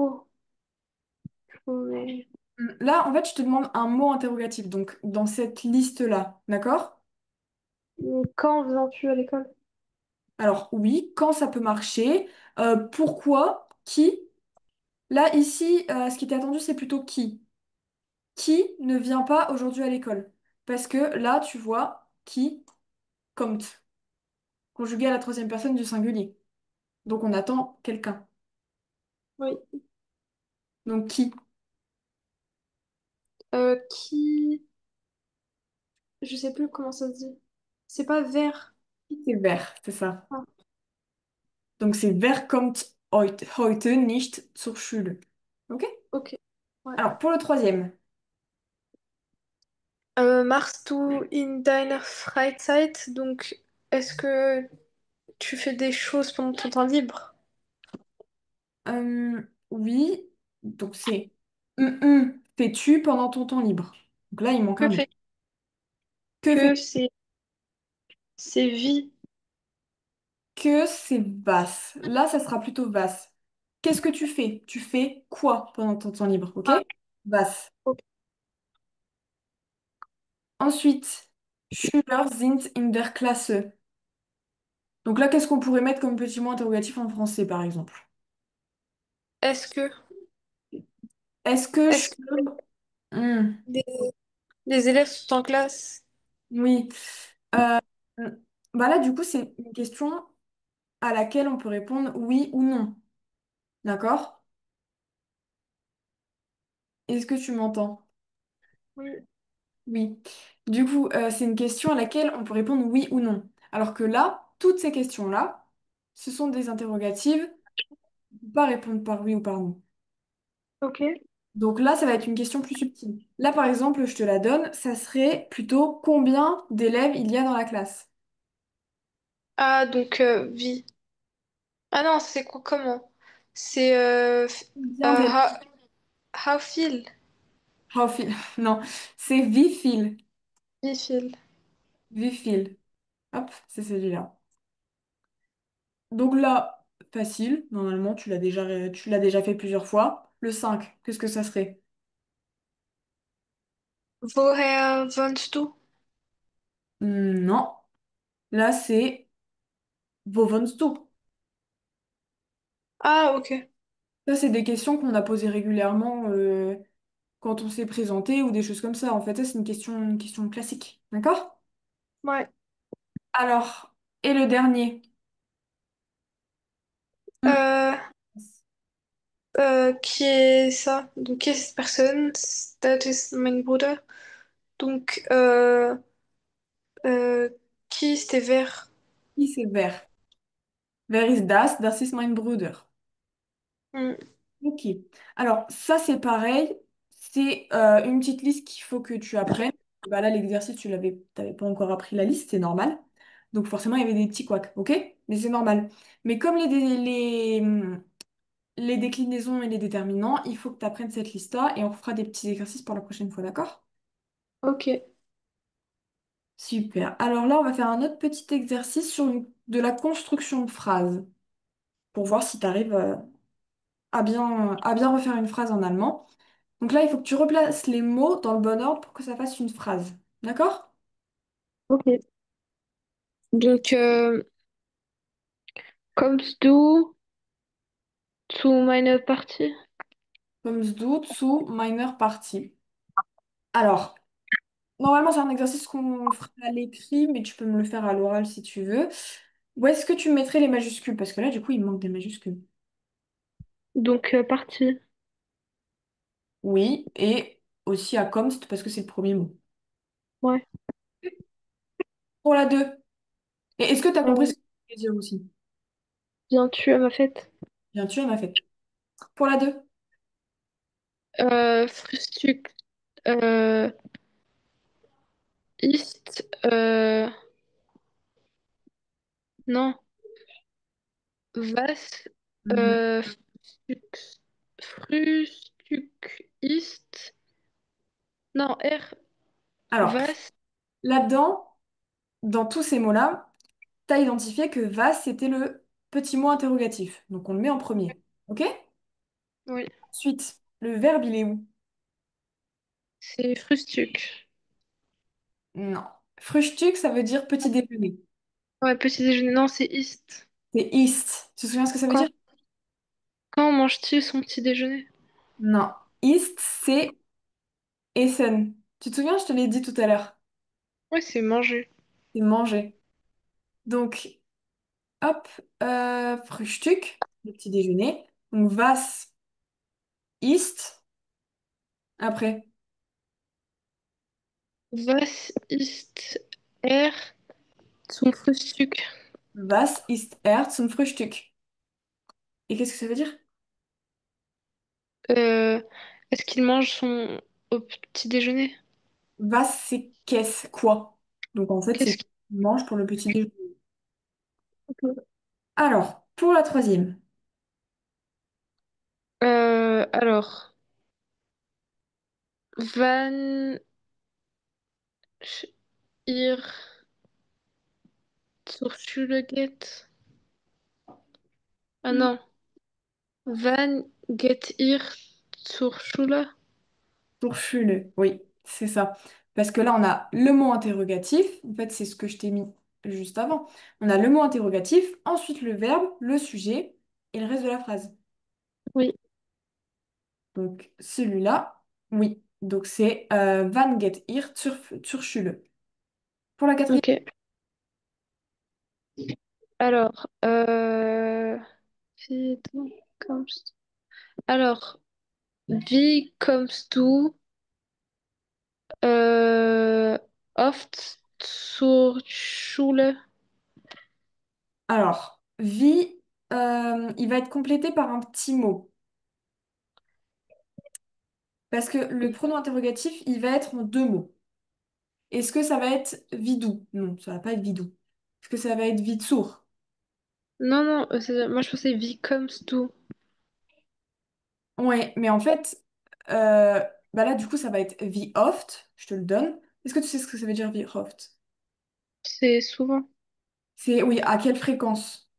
[SPEAKER 1] Mais...
[SPEAKER 2] Là, en fait, je te demande un mot interrogatif, donc dans cette liste-là, d'accord?
[SPEAKER 1] mais quand viens-tu à l'école?
[SPEAKER 2] Alors, oui, quand ça peut marcher, pourquoi, qui? Là, ici, ce qui était attendu, c'est plutôt qui. Qui ne vient pas aujourd'hui à l'école? Parce que là, tu vois, qui, kommt, conjugué à la troisième personne du singulier. Donc, on attend quelqu'un.
[SPEAKER 1] Oui.
[SPEAKER 2] Donc, qui?
[SPEAKER 1] Qui... Je sais plus comment ça se dit. C'est pas vers.
[SPEAKER 2] Qui, c'est wer, c'est ça.
[SPEAKER 1] Ah,
[SPEAKER 2] Donc, c'est wer kommt heute nicht zur Schule. Ok?
[SPEAKER 1] ok. Ouais.
[SPEAKER 2] Alors, pour le troisième.
[SPEAKER 1] Machst du in deiner Freizeit? Donc, est-ce que tu fais des choses pendant ton temps libre?
[SPEAKER 2] Oui, donc c'est fais-tu pendant ton temps libre? Donc là, il manque un
[SPEAKER 1] Que
[SPEAKER 2] mot.
[SPEAKER 1] fais
[SPEAKER 2] Que fais
[SPEAKER 1] que c'est vie.
[SPEAKER 2] que c'est vaste. Là, ça sera plutôt vaste. Qu'est-ce que tu fais? Tu fais quoi pendant ton temps libre, ok?
[SPEAKER 1] Ah,
[SPEAKER 2] Vaste.
[SPEAKER 1] ok.
[SPEAKER 2] Ensuite, Schüler sind in der Klasse. Donc là, qu'est-ce qu'on pourrait mettre comme petit mot interrogatif en français, par exemple?
[SPEAKER 1] Est-ce que,
[SPEAKER 2] Est-ce que
[SPEAKER 1] est-ce que
[SPEAKER 2] Schüler... Hmm,
[SPEAKER 1] les, les élèves sont en classe?
[SPEAKER 2] oui. Euh, Bah là, du coup, c'est une question à laquelle on peut répondre oui ou non. D'accord? Est-ce que tu m'entends?
[SPEAKER 1] Oui.
[SPEAKER 2] Oui. Du coup, c'est une question à laquelle on peut répondre oui ou non. Alors que là, toutes ces questions-là, ce sont des interrogatives. On ne peut pas répondre par oui ou par non.
[SPEAKER 1] Ok.
[SPEAKER 2] Donc là, ça va être une question plus subtile. Là, par exemple, je te la donne, ça serait plutôt combien d'élèves il y a dans la classe?
[SPEAKER 1] Ah, donc vie. Ah non, c'est quoi, comment? C'est
[SPEAKER 2] Combien d'élèves?
[SPEAKER 1] how feel.
[SPEAKER 2] Oh, fil. Non, c'est Vifil.
[SPEAKER 1] Vie feel.
[SPEAKER 2] Vifil. Hop, c'est celui-là. Donc là, facile. Normalement, tu l'as déjà fait plusieurs fois. Le 5, qu'est-ce que ça serait?
[SPEAKER 1] Woher wohnst du?
[SPEAKER 2] Non. Là, c'est Wo wohnst du?
[SPEAKER 1] Ah, ok.
[SPEAKER 2] Ça, c'est des questions qu'on a posées régulièrement quand on s'est présenté ou des choses comme ça. En fait, ça, c'est une question classique. D'accord?
[SPEAKER 1] Ouais.
[SPEAKER 2] Alors, et le dernier? Hmm.
[SPEAKER 1] Euh, qui est ça? Donc, qui est cette personne? Dat is mijn broeder. Donc, euh, qui c'était vers?
[SPEAKER 2] Qui c'est Wer? Wer ist das? Das ist mein Bruder.
[SPEAKER 1] Hmm,
[SPEAKER 2] Ok. Alors, ça, c'est pareil. C'est une petite liste qu'il faut que tu apprennes. Bah là, l'exercice, t'avais pas encore appris la liste, c'est normal. Donc, forcément, il y avait des petits couacs, ok? Mais c'est normal. Mais comme les déclinaisons et les déterminants, il faut que tu apprennes cette liste-là et on fera des petits exercices pour la prochaine fois, d'accord?
[SPEAKER 1] ok.
[SPEAKER 2] Super. Alors là, on va faire un autre petit exercice sur de la construction de phrases pour voir si tu arrives à bien refaire une phrase en allemand. Donc là, il faut que tu replaces les mots dans le bon ordre pour que ça fasse une phrase. D'accord?
[SPEAKER 1] Ok. Donc, kommst du zu meiner Partie?
[SPEAKER 2] Kommst du zu meiner Partie? Alors, normalement, c'est un exercice qu'on fera à l'écrit, mais tu peux me le faire à l'oral si tu veux. Où est-ce que tu mettrais les majuscules? Parce que là, du coup, il manque des majuscules.
[SPEAKER 1] Donc, partie.
[SPEAKER 2] Oui, et aussi à Comst parce que c'est le premier mot.
[SPEAKER 1] Ouais.
[SPEAKER 2] Pour la 2. Et est-ce que tu as compris
[SPEAKER 1] Euh,
[SPEAKER 2] ce que je voulais dire aussi?
[SPEAKER 1] Viens-tu à ma fête?
[SPEAKER 2] Bien, tu en as fait. Pour la 2.
[SPEAKER 1] Frühstück äh, ist, non, was
[SPEAKER 2] Mhm.
[SPEAKER 1] Frühstück ist, non,
[SPEAKER 2] Alors,
[SPEAKER 1] was,
[SPEAKER 2] là-dedans, dans tous ces mots-là, tu as identifié que vas, c'était le petit mot interrogatif. Donc, on le met en premier. OK?
[SPEAKER 1] oui,
[SPEAKER 2] Ensuite, le verbe, il est où?
[SPEAKER 1] c'est Frühstück.
[SPEAKER 2] Non. Frühstück, ça veut dire petit déjeuner.
[SPEAKER 1] Ouais, petit déjeuner, non, c'est ist.
[SPEAKER 2] C'est ist. Tu te souviens ce que ça veut dire?
[SPEAKER 1] Quand, quand mange-t-il son petit déjeuner?
[SPEAKER 2] Non. Ist, c'est essen. Tu te souviens, je te l'ai dit tout à l'heure.
[SPEAKER 1] Ouais, c'est manger.
[SPEAKER 2] C'est manger. Donc, hop, Frühstück, le petit déjeuner. Donc, was ist, après,
[SPEAKER 1] Was ist zum Frühstück?
[SPEAKER 2] was ist er zum Frühstück? Et qu'est-ce que ça veut dire?
[SPEAKER 1] Euh, Est-ce qu'il mange son au petit déjeuner?
[SPEAKER 2] Was, c'est qu'est-ce, quoi? Donc, en fait, c'est
[SPEAKER 1] Qu'est-ce
[SPEAKER 2] qu'il mange pour le petit déjeuner.
[SPEAKER 1] qu'il...
[SPEAKER 2] Alors, pour la troisième,
[SPEAKER 1] Alors, Van ihr zur Schule geht? Ah non. Wann geht ihr zur Schule?
[SPEAKER 2] pour Schule, oui, c'est ça. Parce que là, on a le mot interrogatif. En fait, c'est ce que je t'ai mis juste avant. On a le mot interrogatif, ensuite le verbe, le sujet et le reste de la phrase.
[SPEAKER 1] Oui,
[SPEAKER 2] Donc celui-là, oui. Donc c'est Wann geht ihr zur Schule. Pour la quatrième,
[SPEAKER 1] ok. Alors, wie du kommst. Alors, wie kommst du Euh, oft zur Schule.
[SPEAKER 2] Alors, wie, il va être complété par un petit mot. Parce que le pronom interrogatif, il va être en deux mots. Est-ce que ça va être vidou? Non, ça va pas être vidou. Est-ce que ça va être vitsour?
[SPEAKER 1] Non, non, moi je pensais wie kommst du?
[SPEAKER 2] Ouais, mais en fait, euh, bah là, du coup, ça va être wie oft, je te le donne. Est-ce que tu sais ce que ça veut dire wie oft?
[SPEAKER 1] C'est souvent.
[SPEAKER 2] C'est, oui, à quelle fréquence?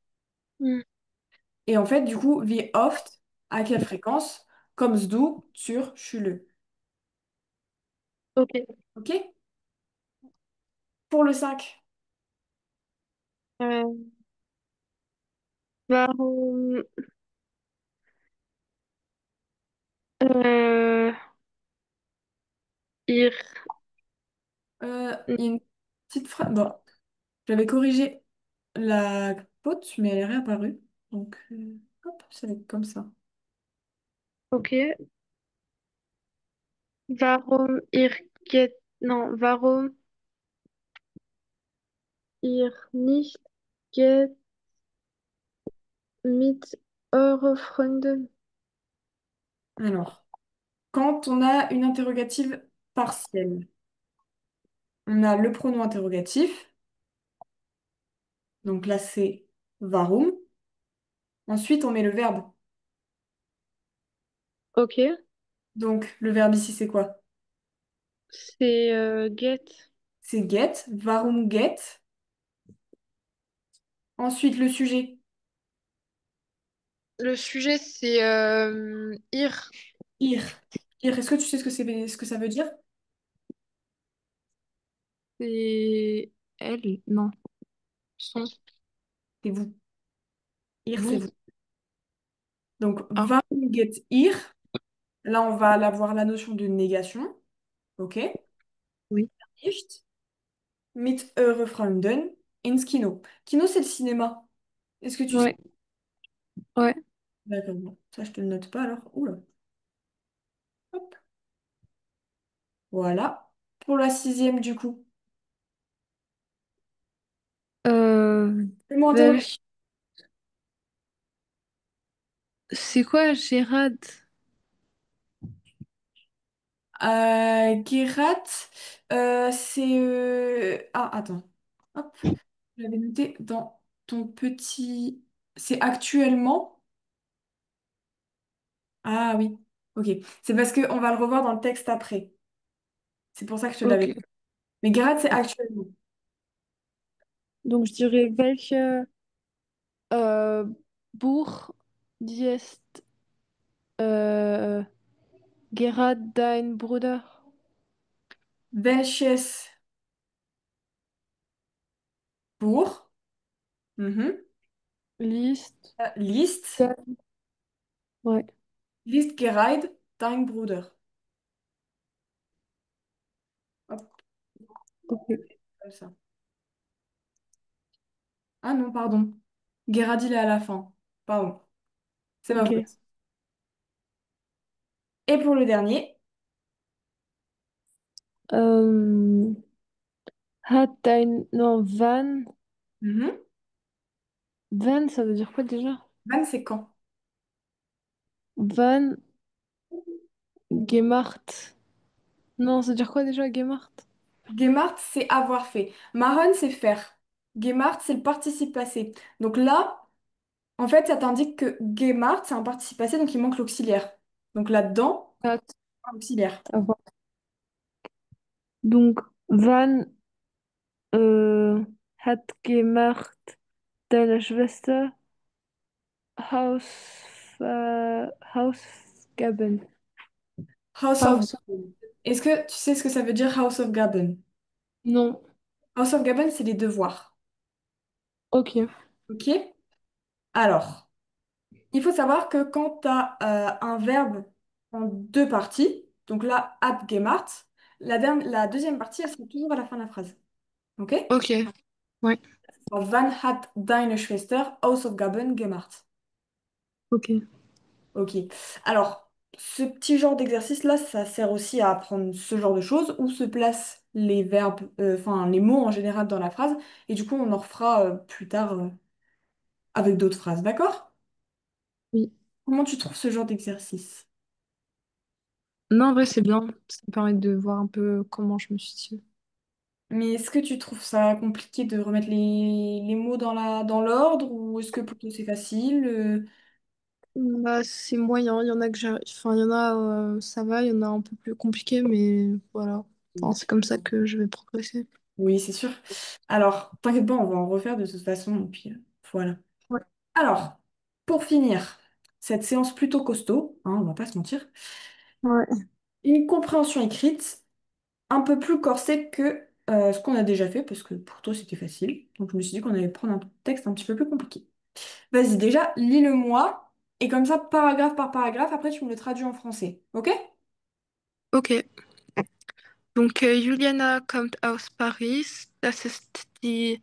[SPEAKER 1] Hmm.
[SPEAKER 2] Et en fait, du coup, wie oft, à quelle fréquence? Kommst du zur Schule.
[SPEAKER 1] Ok.
[SPEAKER 2] Ok? Pour le 5.
[SPEAKER 1] Euh, warum, äh, ihr,
[SPEAKER 2] Il y a une petite phrase. Bon, j'avais corrigé la faute, mais elle est réapparue. Donc, hop, ça va être comme ça.
[SPEAKER 1] okay, warum ihr nicht geht mit eurer Freundin?
[SPEAKER 2] Alors, quand on a une interrogative partielle, on a le pronom interrogatif. Donc là, c'est warum. Ensuite, on met le verbe.
[SPEAKER 1] Ok,
[SPEAKER 2] Donc, le verbe ici, c'est quoi?
[SPEAKER 1] c'est get.
[SPEAKER 2] C'est get. Warum get. Ensuite, le sujet.
[SPEAKER 1] Le sujet, c'est ir.
[SPEAKER 2] Ir. Ir, est-ce que tu sais ce que ça veut dire?
[SPEAKER 1] C'est elle, non, son,
[SPEAKER 2] C'est vous. Ir, c'est
[SPEAKER 1] vous.
[SPEAKER 2] vous. Donc,
[SPEAKER 1] Ah,
[SPEAKER 2] warum get ir? Là, on va avoir la notion de négation. OK?
[SPEAKER 1] oui.
[SPEAKER 2] Nicht mit eure Freunden ins Kino. Kino, c'est le cinéma. Est-ce que tu sais?
[SPEAKER 1] Ouais, ouais.
[SPEAKER 2] D'accord, bon. Ça, je te le note pas alors. Oula. Hop. Voilà. Pour la sixième, du coup.
[SPEAKER 1] Euh,
[SPEAKER 2] Le mot interrogatif.
[SPEAKER 1] welch- c'est quoi, Gérard?
[SPEAKER 2] Guérat, c'est... Ah, attends. Hop. Je l'avais noté dans ton petit... C'est actuellement? Ah oui. Ok. C'est parce qu'on va le revoir dans le texte après. C'est pour ça que je te l'avais
[SPEAKER 1] Ok.
[SPEAKER 2] dit. Mais Guérat, c'est actuellement.
[SPEAKER 1] Donc je dirais welche äh, Buch liest äh, Gerhard dein Bruder?
[SPEAKER 2] Welches Buch
[SPEAKER 1] Liest.
[SPEAKER 2] liest,
[SPEAKER 1] Ja. Ouais,
[SPEAKER 2] liest Gerard dein Bruder? Hop,
[SPEAKER 1] ok.
[SPEAKER 2] comme ça. Ah non, pardon. Gerard, il est à la fin. Pardon. C'est ma
[SPEAKER 1] Ok.
[SPEAKER 2] faute. Et pour le dernier,
[SPEAKER 1] Ähm, hat dein. Non, wann.
[SPEAKER 2] mhm.
[SPEAKER 1] Wann, ça veut dire quoi déjà?
[SPEAKER 2] Van, c'est quand?
[SPEAKER 1] Wann gemacht. Non, ça veut dire quoi déjà, gemacht?
[SPEAKER 2] Gemacht, c'est avoir fait. Machen, c'est faire. Gemacht, c'est le participe passé. Donc là, en fait, ça t'indique que gemacht, c'est un participe passé, donc il manque l'auxiliaire. Donc là-dedans,
[SPEAKER 1] Hat.
[SPEAKER 2] un auxiliaire.
[SPEAKER 1] Aber. Donc, wann hat gemacht deine Schwester Hausgaben?
[SPEAKER 2] House of
[SPEAKER 1] Haus.
[SPEAKER 2] Gaben. Est-ce que tu sais ce que ça veut dire House of Gaben?
[SPEAKER 1] Non.
[SPEAKER 2] House of Gaben, c'est les devoirs.
[SPEAKER 1] Ok.
[SPEAKER 2] Ok? Alors, il faut savoir que quand tu as un verbe en deux parties, donc là, hat gemacht, la deuxième partie, elle sera toujours à la fin de la phrase. Ok?
[SPEAKER 1] Ok. Ouais.
[SPEAKER 2] Wann hat deine Schwester Hausaufgaben gemacht?
[SPEAKER 1] Ok.
[SPEAKER 2] Ok. Alors, ce petit genre d'exercice-là, ça sert aussi à apprendre ce genre de choses, où se placent les verbes, enfin les mots en général dans la phrase, et du coup on en refera plus tard avec d'autres phrases, d'accord?
[SPEAKER 1] Oui.
[SPEAKER 2] Comment tu trouves ce genre d'exercice?
[SPEAKER 1] Non, en vrai, c'est bien. Ça me permet de voir un peu comment je me situe.
[SPEAKER 2] Mais est-ce que tu trouves ça compliqué de remettre les mots dans l'ordre, ou est-ce que plutôt c'est facile?
[SPEAKER 1] Bah, c'est moyen. Il y en a que j'arrive. Enfin, il y en a, ça va. Il y en a un peu plus compliqué, mais voilà. Enfin, c'est comme ça que je vais progresser.
[SPEAKER 2] Oui, c'est sûr. Alors, t'inquiète pas, on va en refaire de toute façon, et puis voilà.
[SPEAKER 1] Ouais.
[SPEAKER 2] Alors, pour finir, cette séance plutôt costaud, hein, on va pas se mentir,
[SPEAKER 1] Ouais.
[SPEAKER 2] une compréhension écrite un peu plus corsée que ce qu'on a déjà fait, parce que pour toi c'était facile. Donc je me suis dit qu'on allait prendre un texte un petit peu plus compliqué. Vas-y, déjà, lis-le-moi, et comme ça, paragraphe par paragraphe, après tu me le traduis en français. Ok?
[SPEAKER 1] Ok. Donc, Juliana kommt aus Paris. Das ist die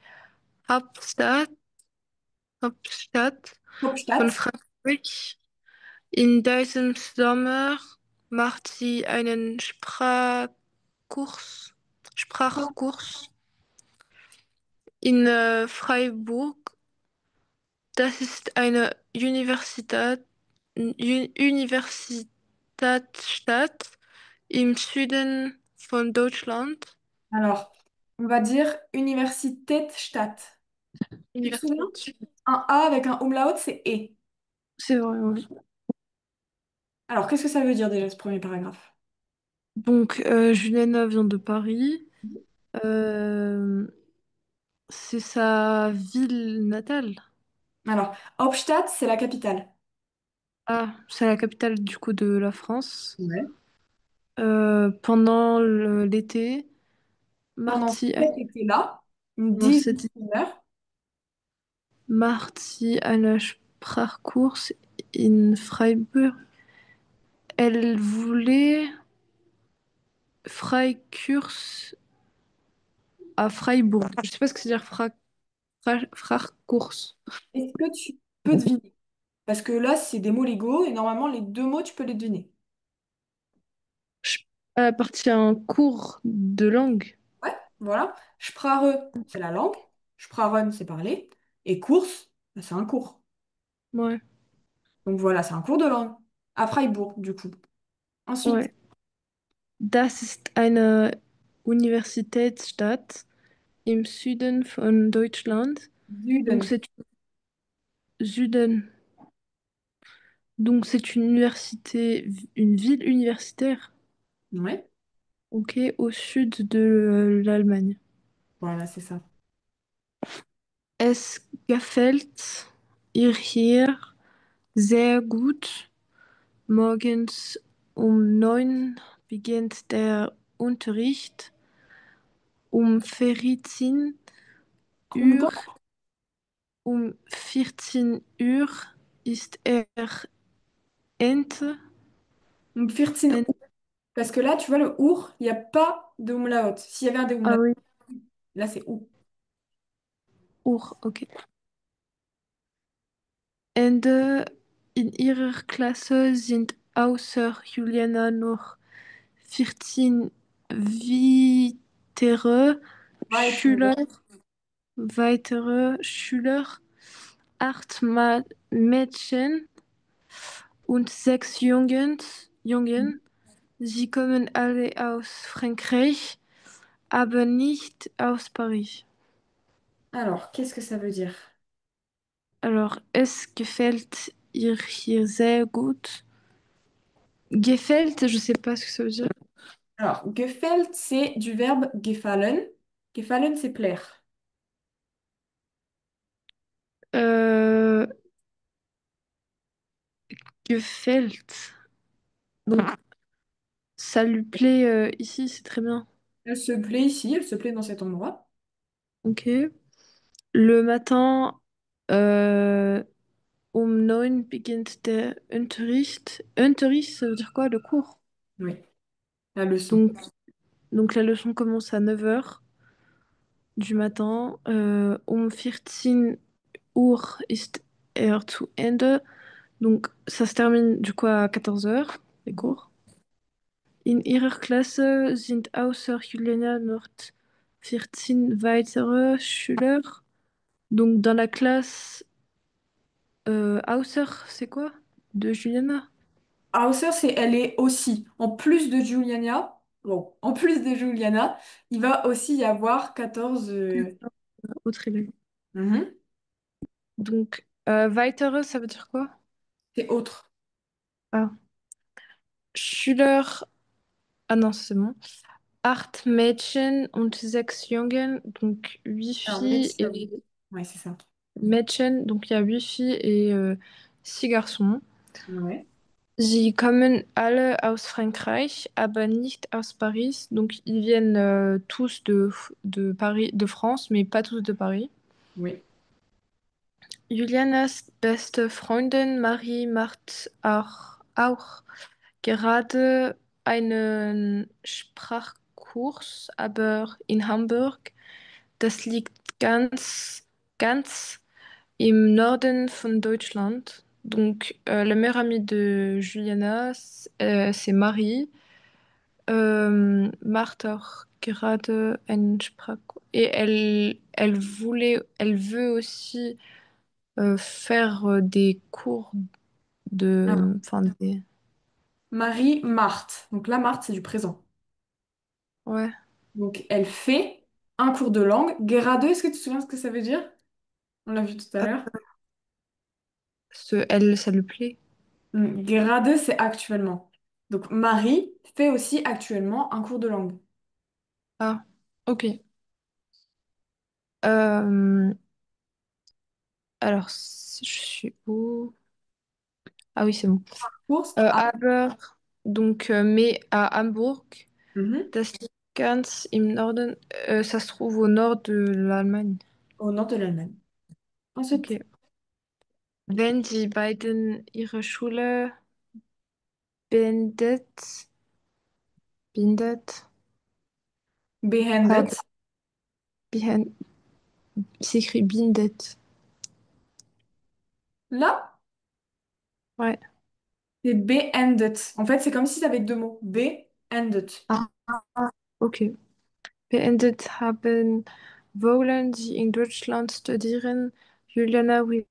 [SPEAKER 1] Hauptstadt, Hauptstadt von
[SPEAKER 2] Hauptstadt.
[SPEAKER 1] Frankreich. In diesem Sommer macht sie einen Sprachkurs in Freiburg. Das ist eine Universitätsstadt im Süden von Deutschland.
[SPEAKER 2] Alors, on va dire Universitätsstadt. Tu te souviens?
[SPEAKER 1] Universität.
[SPEAKER 2] Un A avec un umlaut, c'est E.
[SPEAKER 1] C'est vrai, oui.
[SPEAKER 2] Alors, qu'est-ce que ça veut dire déjà ce premier paragraphe?
[SPEAKER 1] Donc, Juliana vient de Paris. Euh, c'est sa ville natale.
[SPEAKER 2] Alors, Hauptstadt, c'est la capitale.
[SPEAKER 1] Ah, c'est la capitale du coup de la France.
[SPEAKER 2] Ouais.
[SPEAKER 1] Pendant l'été,
[SPEAKER 2] Pendant
[SPEAKER 1] Marty,
[SPEAKER 2] cet été-là, ils
[SPEAKER 1] pendant
[SPEAKER 2] disent
[SPEAKER 1] cet-
[SPEAKER 2] une heure.
[SPEAKER 1] Marty eine Sprachkurs in Freiburg. Elle voulait Freikurs à Freiburg. Je sais pas ce que c'est dire Frachkurs.
[SPEAKER 2] Est-ce que tu peux deviner? Parce que là, c'est des mots légaux et normalement, les deux mots, tu peux les deviner.
[SPEAKER 1] Je à partir un cours de langue.
[SPEAKER 2] Ouais, voilà. Sprache, c'est la langue. Sprachen, c'est parler. Et course, bah, c'est un cours.
[SPEAKER 1] Ouais,
[SPEAKER 2] Donc voilà, c'est un cours de langue. À Freiburg, du coup. Ensuite,
[SPEAKER 1] ouais. Das ist eine Universitätsstadt im Süden von Deutschland. Donc
[SPEAKER 2] Süden.
[SPEAKER 1] c'est Süden. Donc c'est une université, une ville universitaire,
[SPEAKER 2] Ouais,
[SPEAKER 1] ok, au sud de l'Allemagne.
[SPEAKER 2] voilà, c'est ça.
[SPEAKER 1] Es gefällt ihr hier sehr gut. Morgens um 9 beginnt der Unterricht. Um 14
[SPEAKER 2] Combien?
[SPEAKER 1] Uhr, um 14 Uhr ist er Ente.
[SPEAKER 2] Donc 14.
[SPEAKER 1] Ente.
[SPEAKER 2] Parce que là, tu vois, le our, il n'y a pas de umlaut. S'il y avait un des
[SPEAKER 1] Ah
[SPEAKER 2] umlaut,
[SPEAKER 1] oui,
[SPEAKER 2] là, c'est ou.
[SPEAKER 1] Uhr, ok. Ende. In ihrer Klasse sind außer Juliana noch 14
[SPEAKER 2] Weitere.
[SPEAKER 1] Schüler, weitere Schüler, 8 Mädchen und 6 Jungen. Sie kommen alle aus Frankreich, aber nicht aus Paris.
[SPEAKER 2] Alors, qu'est-ce que ça veut dire?
[SPEAKER 1] Alors, es gefällt ihr hier sehr gut. Gefällt, je sais pas ce que ça veut dire.
[SPEAKER 2] Alors, gefällt, c'est du verbe gefallen. Gefallen, c'est plaire.
[SPEAKER 1] Euh, gefällt. Donc, ça lui plaît ici, c'est très bien.
[SPEAKER 2] Elle se plaît ici, elle se plaît dans cet endroit.
[SPEAKER 1] Ok. Le matin, euh, um 9 beginnt der Unterricht. Unterricht, ça veut dire quoi, le cours?
[SPEAKER 2] Oui, la leçon.
[SPEAKER 1] Donc, donc la leçon commence à 9 heures du matin. Um 14 Uhr ist er zu Ende. Donc ça se termine du coup à 14 heures. les cours. In ihrer Klasse sind außer Juliana noch 14 weitere Schüler. Donc dans la classe, außer, c'est quoi? De Juliana?
[SPEAKER 2] Hauser, c'est elle est aussi. En plus de Juliana, bon, en plus de Juliana, il va aussi y avoir 14.
[SPEAKER 1] Autre élève.
[SPEAKER 2] Mhm.
[SPEAKER 1] Donc, weitere, ça veut dire quoi?
[SPEAKER 2] C'est autre.
[SPEAKER 1] Ah. Schüler, ah non, c'est bon. Acht Mädchen und sechs Jungen, donc 8
[SPEAKER 2] Alors,
[SPEAKER 1] filles
[SPEAKER 2] médecin.
[SPEAKER 1] et
[SPEAKER 2] Ouais, c'est ça.
[SPEAKER 1] Mädchen, donc il y a 8 filles et 6 garçons.
[SPEAKER 2] Ouais.
[SPEAKER 1] Sie kommen alle aus Frankreich, aber nicht aus Paris. Donc ils viennent tous de Paris, de France, mais pas tous de Paris.
[SPEAKER 2] Oui.
[SPEAKER 1] Julianas beste Freundin Marie macht auch gerade einen Sprachkurs, aber in Hamburg. Das liegt ganz im Norden von Deutschland. Donc, la meilleure amie de Juliana, c'est Marie. Macht auch gerade einen Sprachkurs. Et elle veut aussi faire des cours
[SPEAKER 2] Alors,
[SPEAKER 1] enfin,
[SPEAKER 2] Marie Marthe. Donc là, Marthe, c'est du présent.
[SPEAKER 1] ouais.
[SPEAKER 2] Donc, elle fait un cours de langue. Gerade, est-ce que tu te souviens ce que ça veut dire? On l'a vu tout à
[SPEAKER 1] Euh,
[SPEAKER 2] l'heure.
[SPEAKER 1] Ça lui plaît.
[SPEAKER 2] Gerade, c'est actuellement. Donc, Marie fait aussi actuellement un cours de langue.
[SPEAKER 1] Ah, ok. Euh, alors, je suis où? Ah oui, c'est bon.
[SPEAKER 2] Course.
[SPEAKER 1] Aber, donc, mais à Hambourg,
[SPEAKER 2] Mhm.
[SPEAKER 1] das liegt ganz im Norden, ça se trouve au nord de l'Allemagne.
[SPEAKER 2] Au nord de l'Allemagne. Ensuite,
[SPEAKER 1] Ok. Wenn die beiden ihre Schule beendet, beendet haben,
[SPEAKER 2] beendet.
[SPEAKER 1] behen- s'écrit bindet.
[SPEAKER 2] Là,
[SPEAKER 1] Ouais.
[SPEAKER 2] c'est beendet. En fait, c'est comme si ça avait deux mots. Beendet.
[SPEAKER 1] Ah, ok. Beendet haben, wollen Sie in Deutschland studieren? Juliana will.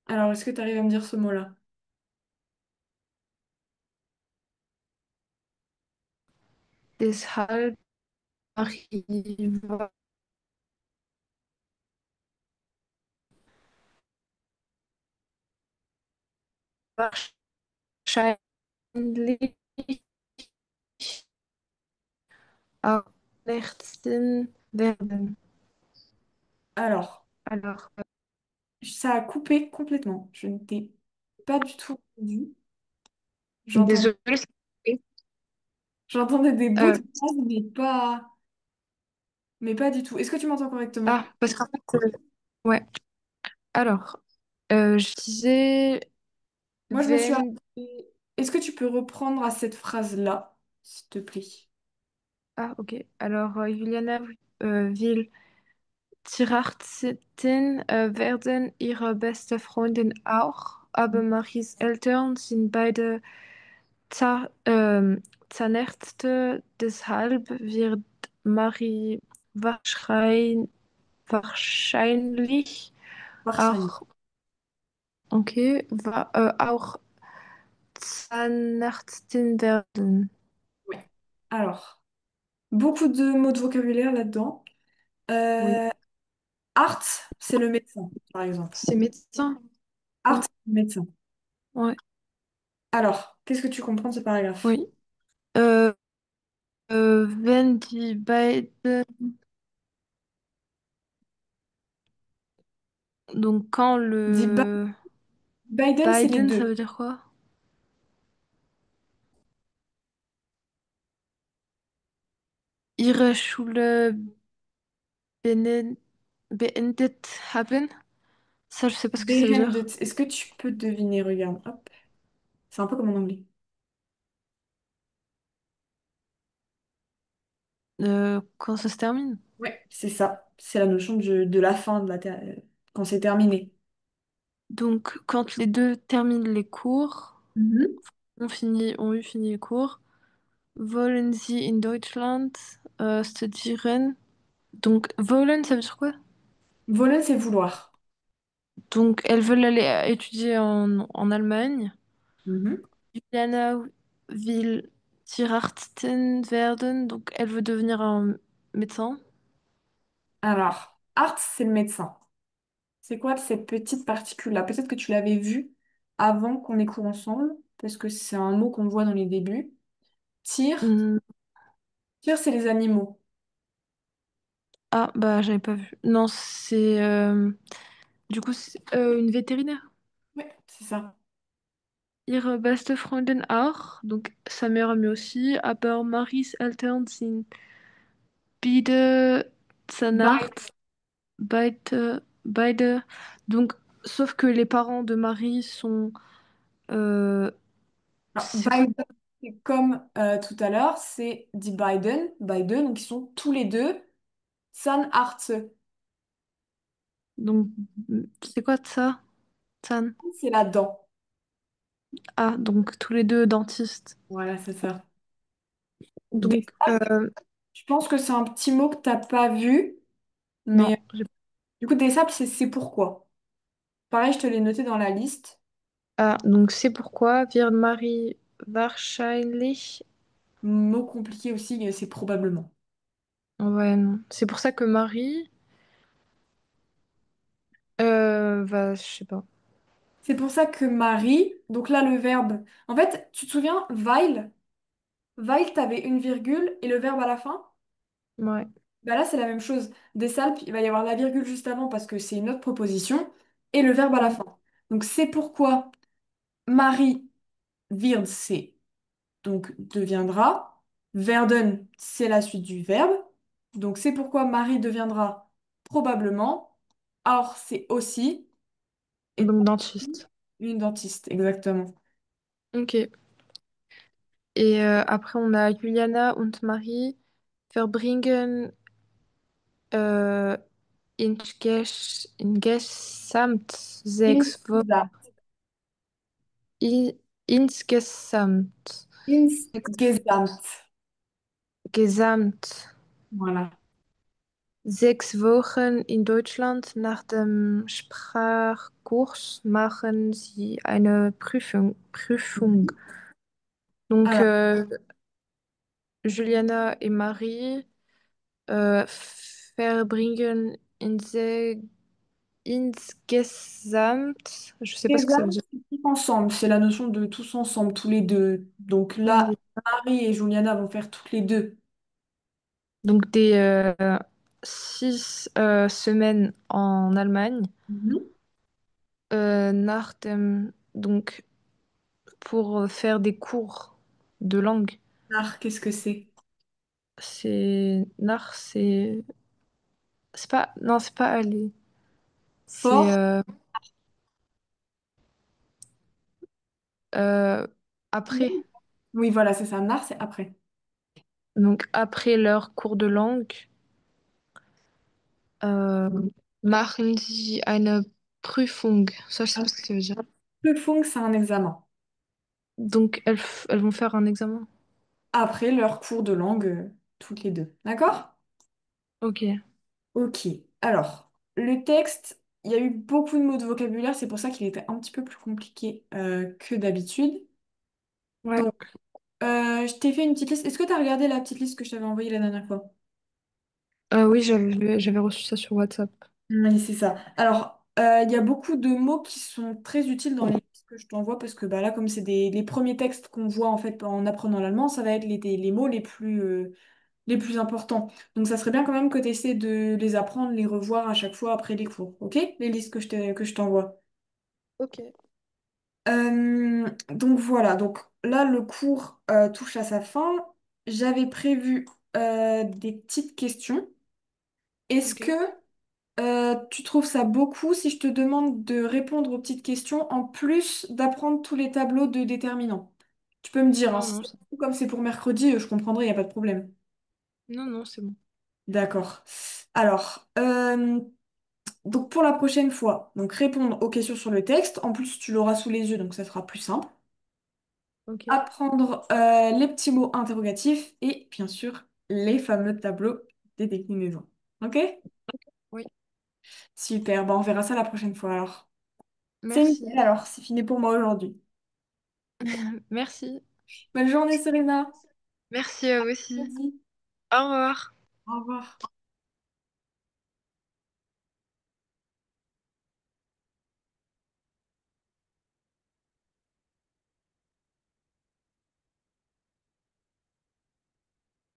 [SPEAKER 2] Alors, est-ce que tu arrives à me dire ce mot-là?
[SPEAKER 1] Deshalb Marie wahrscheinlich auch Nächsten werden.
[SPEAKER 2] Alors,
[SPEAKER 1] Alors,
[SPEAKER 2] ça a coupé complètement. Je ne t'ai pas du tout entendu. J'entends,
[SPEAKER 1] désolée.
[SPEAKER 2] j'entendais des bouts de
[SPEAKER 1] Euh,
[SPEAKER 2] phrases, mais pas du tout. Est-ce que tu m'entends correctement?
[SPEAKER 1] Parce qu'en fait, ouais. Alors, je disais,
[SPEAKER 2] Moi, je me suis
[SPEAKER 1] wenn,
[SPEAKER 2] arrêtée. Est-ce que tu peux reprendre à cette phrase-là, s'il te plaît?
[SPEAKER 1] ah, ok. Alors, Juliana will Tierärztin werden, ihre beste Freundin auch, aber Maries Eltern sind beide Zahnärzte, deshalb wird Marie wahrscheinlich
[SPEAKER 2] Wahrscheinlich.
[SPEAKER 1] auch, okay, auch Zahnärztin werden.
[SPEAKER 2] Oui. Alors, beaucoup de mots de vocabulaire là-dedans.
[SPEAKER 1] Oui.
[SPEAKER 2] Euh, Art, c'est le médecin, par exemple.
[SPEAKER 1] C'est médecin?
[SPEAKER 2] Art,
[SPEAKER 1] Oui.
[SPEAKER 2] c'est le médecin.
[SPEAKER 1] Ouais.
[SPEAKER 2] Alors, qu'est-ce que tu comprends de ce paragraphe?
[SPEAKER 1] Oui. Wenn die beiden, donc quand
[SPEAKER 2] Dit
[SPEAKER 1] le
[SPEAKER 2] Biden, c'est les
[SPEAKER 1] Biden, ça
[SPEAKER 2] deux.
[SPEAKER 1] veut dire quoi? Ihre Schule benen- beendet haben? Ça, je sais pas ce que ça veut dire.
[SPEAKER 2] Beendet. Est-ce que tu peux deviner? Regarde. Hop. C'est un peu comme en anglais.
[SPEAKER 1] quand ça se termine.
[SPEAKER 2] Ouais, c'est ça. C'est la notion de la fin, quand c'est terminé.
[SPEAKER 1] Donc, quand les deux terminent les cours,
[SPEAKER 2] Mhm.
[SPEAKER 1] ont eu fini les cours, wollen Sie in Deutschland studieren? Donc, wollen, ça veut dire quoi?
[SPEAKER 2] Voler, c'est vouloir.
[SPEAKER 1] Donc, elles veulent aller étudier en Allemagne.
[SPEAKER 2] Mhm.
[SPEAKER 1] Juliana will Tierärztin werden, donc elle veut devenir un médecin.
[SPEAKER 2] Alors, art, c'est le médecin. C'est quoi cette petite particule-là? Peut-être que tu l'avais vu avant qu'on ait cours ensemble, parce que c'est un mot qu'on voit dans les débuts. Tire,
[SPEAKER 1] Hmm,
[SPEAKER 2] tire, c'est les animaux.
[SPEAKER 1] ah, bah, j'avais pas vu. Non, c'est. Du coup, c'est une vétérinaire.
[SPEAKER 2] Ouais, c'est ça.
[SPEAKER 1] Ihre beste Freundin auch, donc sa meilleure amie aussi, aber Maries Eltern sind beide
[SPEAKER 2] Bye.
[SPEAKER 1] Zahnarzt, beide. Donc, sauf que les parents de Marie sont. euh,
[SPEAKER 2] Alors,
[SPEAKER 1] c'est quoi?
[SPEAKER 2] Biden, c'est comme tout à l'heure, c'est dit Biden, donc ils sont tous les deux Zahnarzt.
[SPEAKER 1] Donc, c'est quoi de ça? Zahn.
[SPEAKER 2] C'est la dent.
[SPEAKER 1] Ah, donc tous les deux dentistes.
[SPEAKER 2] Voilà, c'est ça. Des-
[SPEAKER 1] Donc,
[SPEAKER 2] Je pense que c'est un petit mot que t'as pas vu,
[SPEAKER 1] non.
[SPEAKER 2] mais du coup, des sables, c'est pourquoi. Pareil, je te l'ai noté dans la liste.
[SPEAKER 1] Ah, donc c'est pourquoi wird Marie wahrscheinlich.
[SPEAKER 2] Mot compliqué aussi, c'est probablement.
[SPEAKER 1] Ouais, non. C'est pour ça que Marie va, je sais pas.
[SPEAKER 2] C'est pour ça que Marie, donc là, le verbe. En fait, tu te souviens, Weil, t'avais une virgule et le verbe à la fin?
[SPEAKER 1] Ouais.
[SPEAKER 2] Bah là, c'est la même chose. Des salpes, il va y avoir la virgule juste avant parce que c'est une autre proposition et le verbe à la
[SPEAKER 1] Mm.
[SPEAKER 2] fin. Donc, c'est pourquoi Marie wird, c'est donc deviendra. Werden, c'est la suite du verbe. Donc, c'est pourquoi Marie deviendra probablement. Or, c'est aussi. Et
[SPEAKER 1] Donc dentiste.
[SPEAKER 2] une dentiste, exactement.
[SPEAKER 1] Ok. Et après, on a Juliana und Marie verbringen äh, insgesamt 6 Wochen.
[SPEAKER 2] Insgesamt.
[SPEAKER 1] Insgesamt.
[SPEAKER 2] Insgesamt.
[SPEAKER 1] Gesamt.
[SPEAKER 2] Voilà.
[SPEAKER 1] 6 Wochen in Deutschland. Nach dem Sprachkurs machen sie eine Prüfung. Donc,
[SPEAKER 2] Alors,
[SPEAKER 1] Juliana et Marie verbringen insgesamt, je sais pas ce que ça veut
[SPEAKER 2] gesamt,
[SPEAKER 1] dire.
[SPEAKER 2] c'est tous ensemble. C'est la notion de tous ensemble, tous les deux. Donc là,
[SPEAKER 1] Oui.
[SPEAKER 2] Marie et Juliana vont faire toutes les deux.
[SPEAKER 1] Donc, des 6 semaines en Allemagne.
[SPEAKER 2] Mhm.
[SPEAKER 1] Donc, pour faire des cours de langue.
[SPEAKER 2] Alors, qu'est-ce que c'est?
[SPEAKER 1] C'est pas, non, c'est pas aller. C'est
[SPEAKER 2] Fort?
[SPEAKER 1] euh, après.
[SPEAKER 2] Oui, voilà, c'est ça. Nar, c'est après.
[SPEAKER 1] Donc après leur cours de langue, euh, machen sie eine Prüfung. Ça, je sais pas ce que ça veut dire.
[SPEAKER 2] Le funk, c'est un examen.
[SPEAKER 1] Donc elles vont faire un examen.
[SPEAKER 2] Après leur cours de langue, toutes les deux. D'accord?
[SPEAKER 1] Ok.
[SPEAKER 2] Ok. Alors, le texte, il y a eu beaucoup de mots de vocabulaire, c'est pour ça qu'il était un petit peu plus compliqué que d'habitude.
[SPEAKER 1] Ouais.
[SPEAKER 2] Donc, je t'ai fait une petite liste. Est-ce que tu as regardé la petite liste que je t'avais envoyée la dernière fois?
[SPEAKER 1] Oui, j'avais reçu ça sur WhatsApp.
[SPEAKER 2] Oui, c'est ça. Alors, il y a beaucoup de mots qui sont très utiles dans les listes que je t'envoie parce que bah, là, comme c'est les premiers textes qu'on voit en fait en apprenant l'allemand, ça va être les mots les plus importants. Donc, ça serait bien quand même que tu essaies de les apprendre, les revoir à chaque fois après les cours. OK? Les listes que je t'envoie.
[SPEAKER 1] Ok.
[SPEAKER 2] Donc voilà, donc là, le cours touche à sa fin. J'avais prévu des petites questions. Est-ce que
[SPEAKER 1] Ok.
[SPEAKER 2] tu trouves ça beaucoup si je te demande de répondre aux petites questions en plus d'apprendre tous les tableaux de déterminants? Tu peux me dire, hein,
[SPEAKER 1] Non,
[SPEAKER 2] si
[SPEAKER 1] non.
[SPEAKER 2] c'est beaucoup comme c'est pour mercredi, je comprendrai, il n'y a pas de problème.
[SPEAKER 1] Non, non, c'est bon.
[SPEAKER 2] D'accord. Alors, donc pour la prochaine fois, donc répondre aux questions sur le texte. En plus, tu l'auras sous les yeux, donc ça sera plus simple.
[SPEAKER 1] Ok.
[SPEAKER 2] Apprendre les petits mots interrogatifs et bien sûr les fameux tableaux des déclinaisons. Ok?
[SPEAKER 1] Oui.
[SPEAKER 2] Super, bah on verra ça la prochaine fois alors. C'est nickel
[SPEAKER 1] Merci.
[SPEAKER 2] alors, c'est fini pour moi aujourd'hui.
[SPEAKER 1] Merci.
[SPEAKER 2] Bonne journée Serena.
[SPEAKER 1] Merci à vous aussi.
[SPEAKER 2] Vas-y.
[SPEAKER 1] Au revoir.
[SPEAKER 2] Au revoir.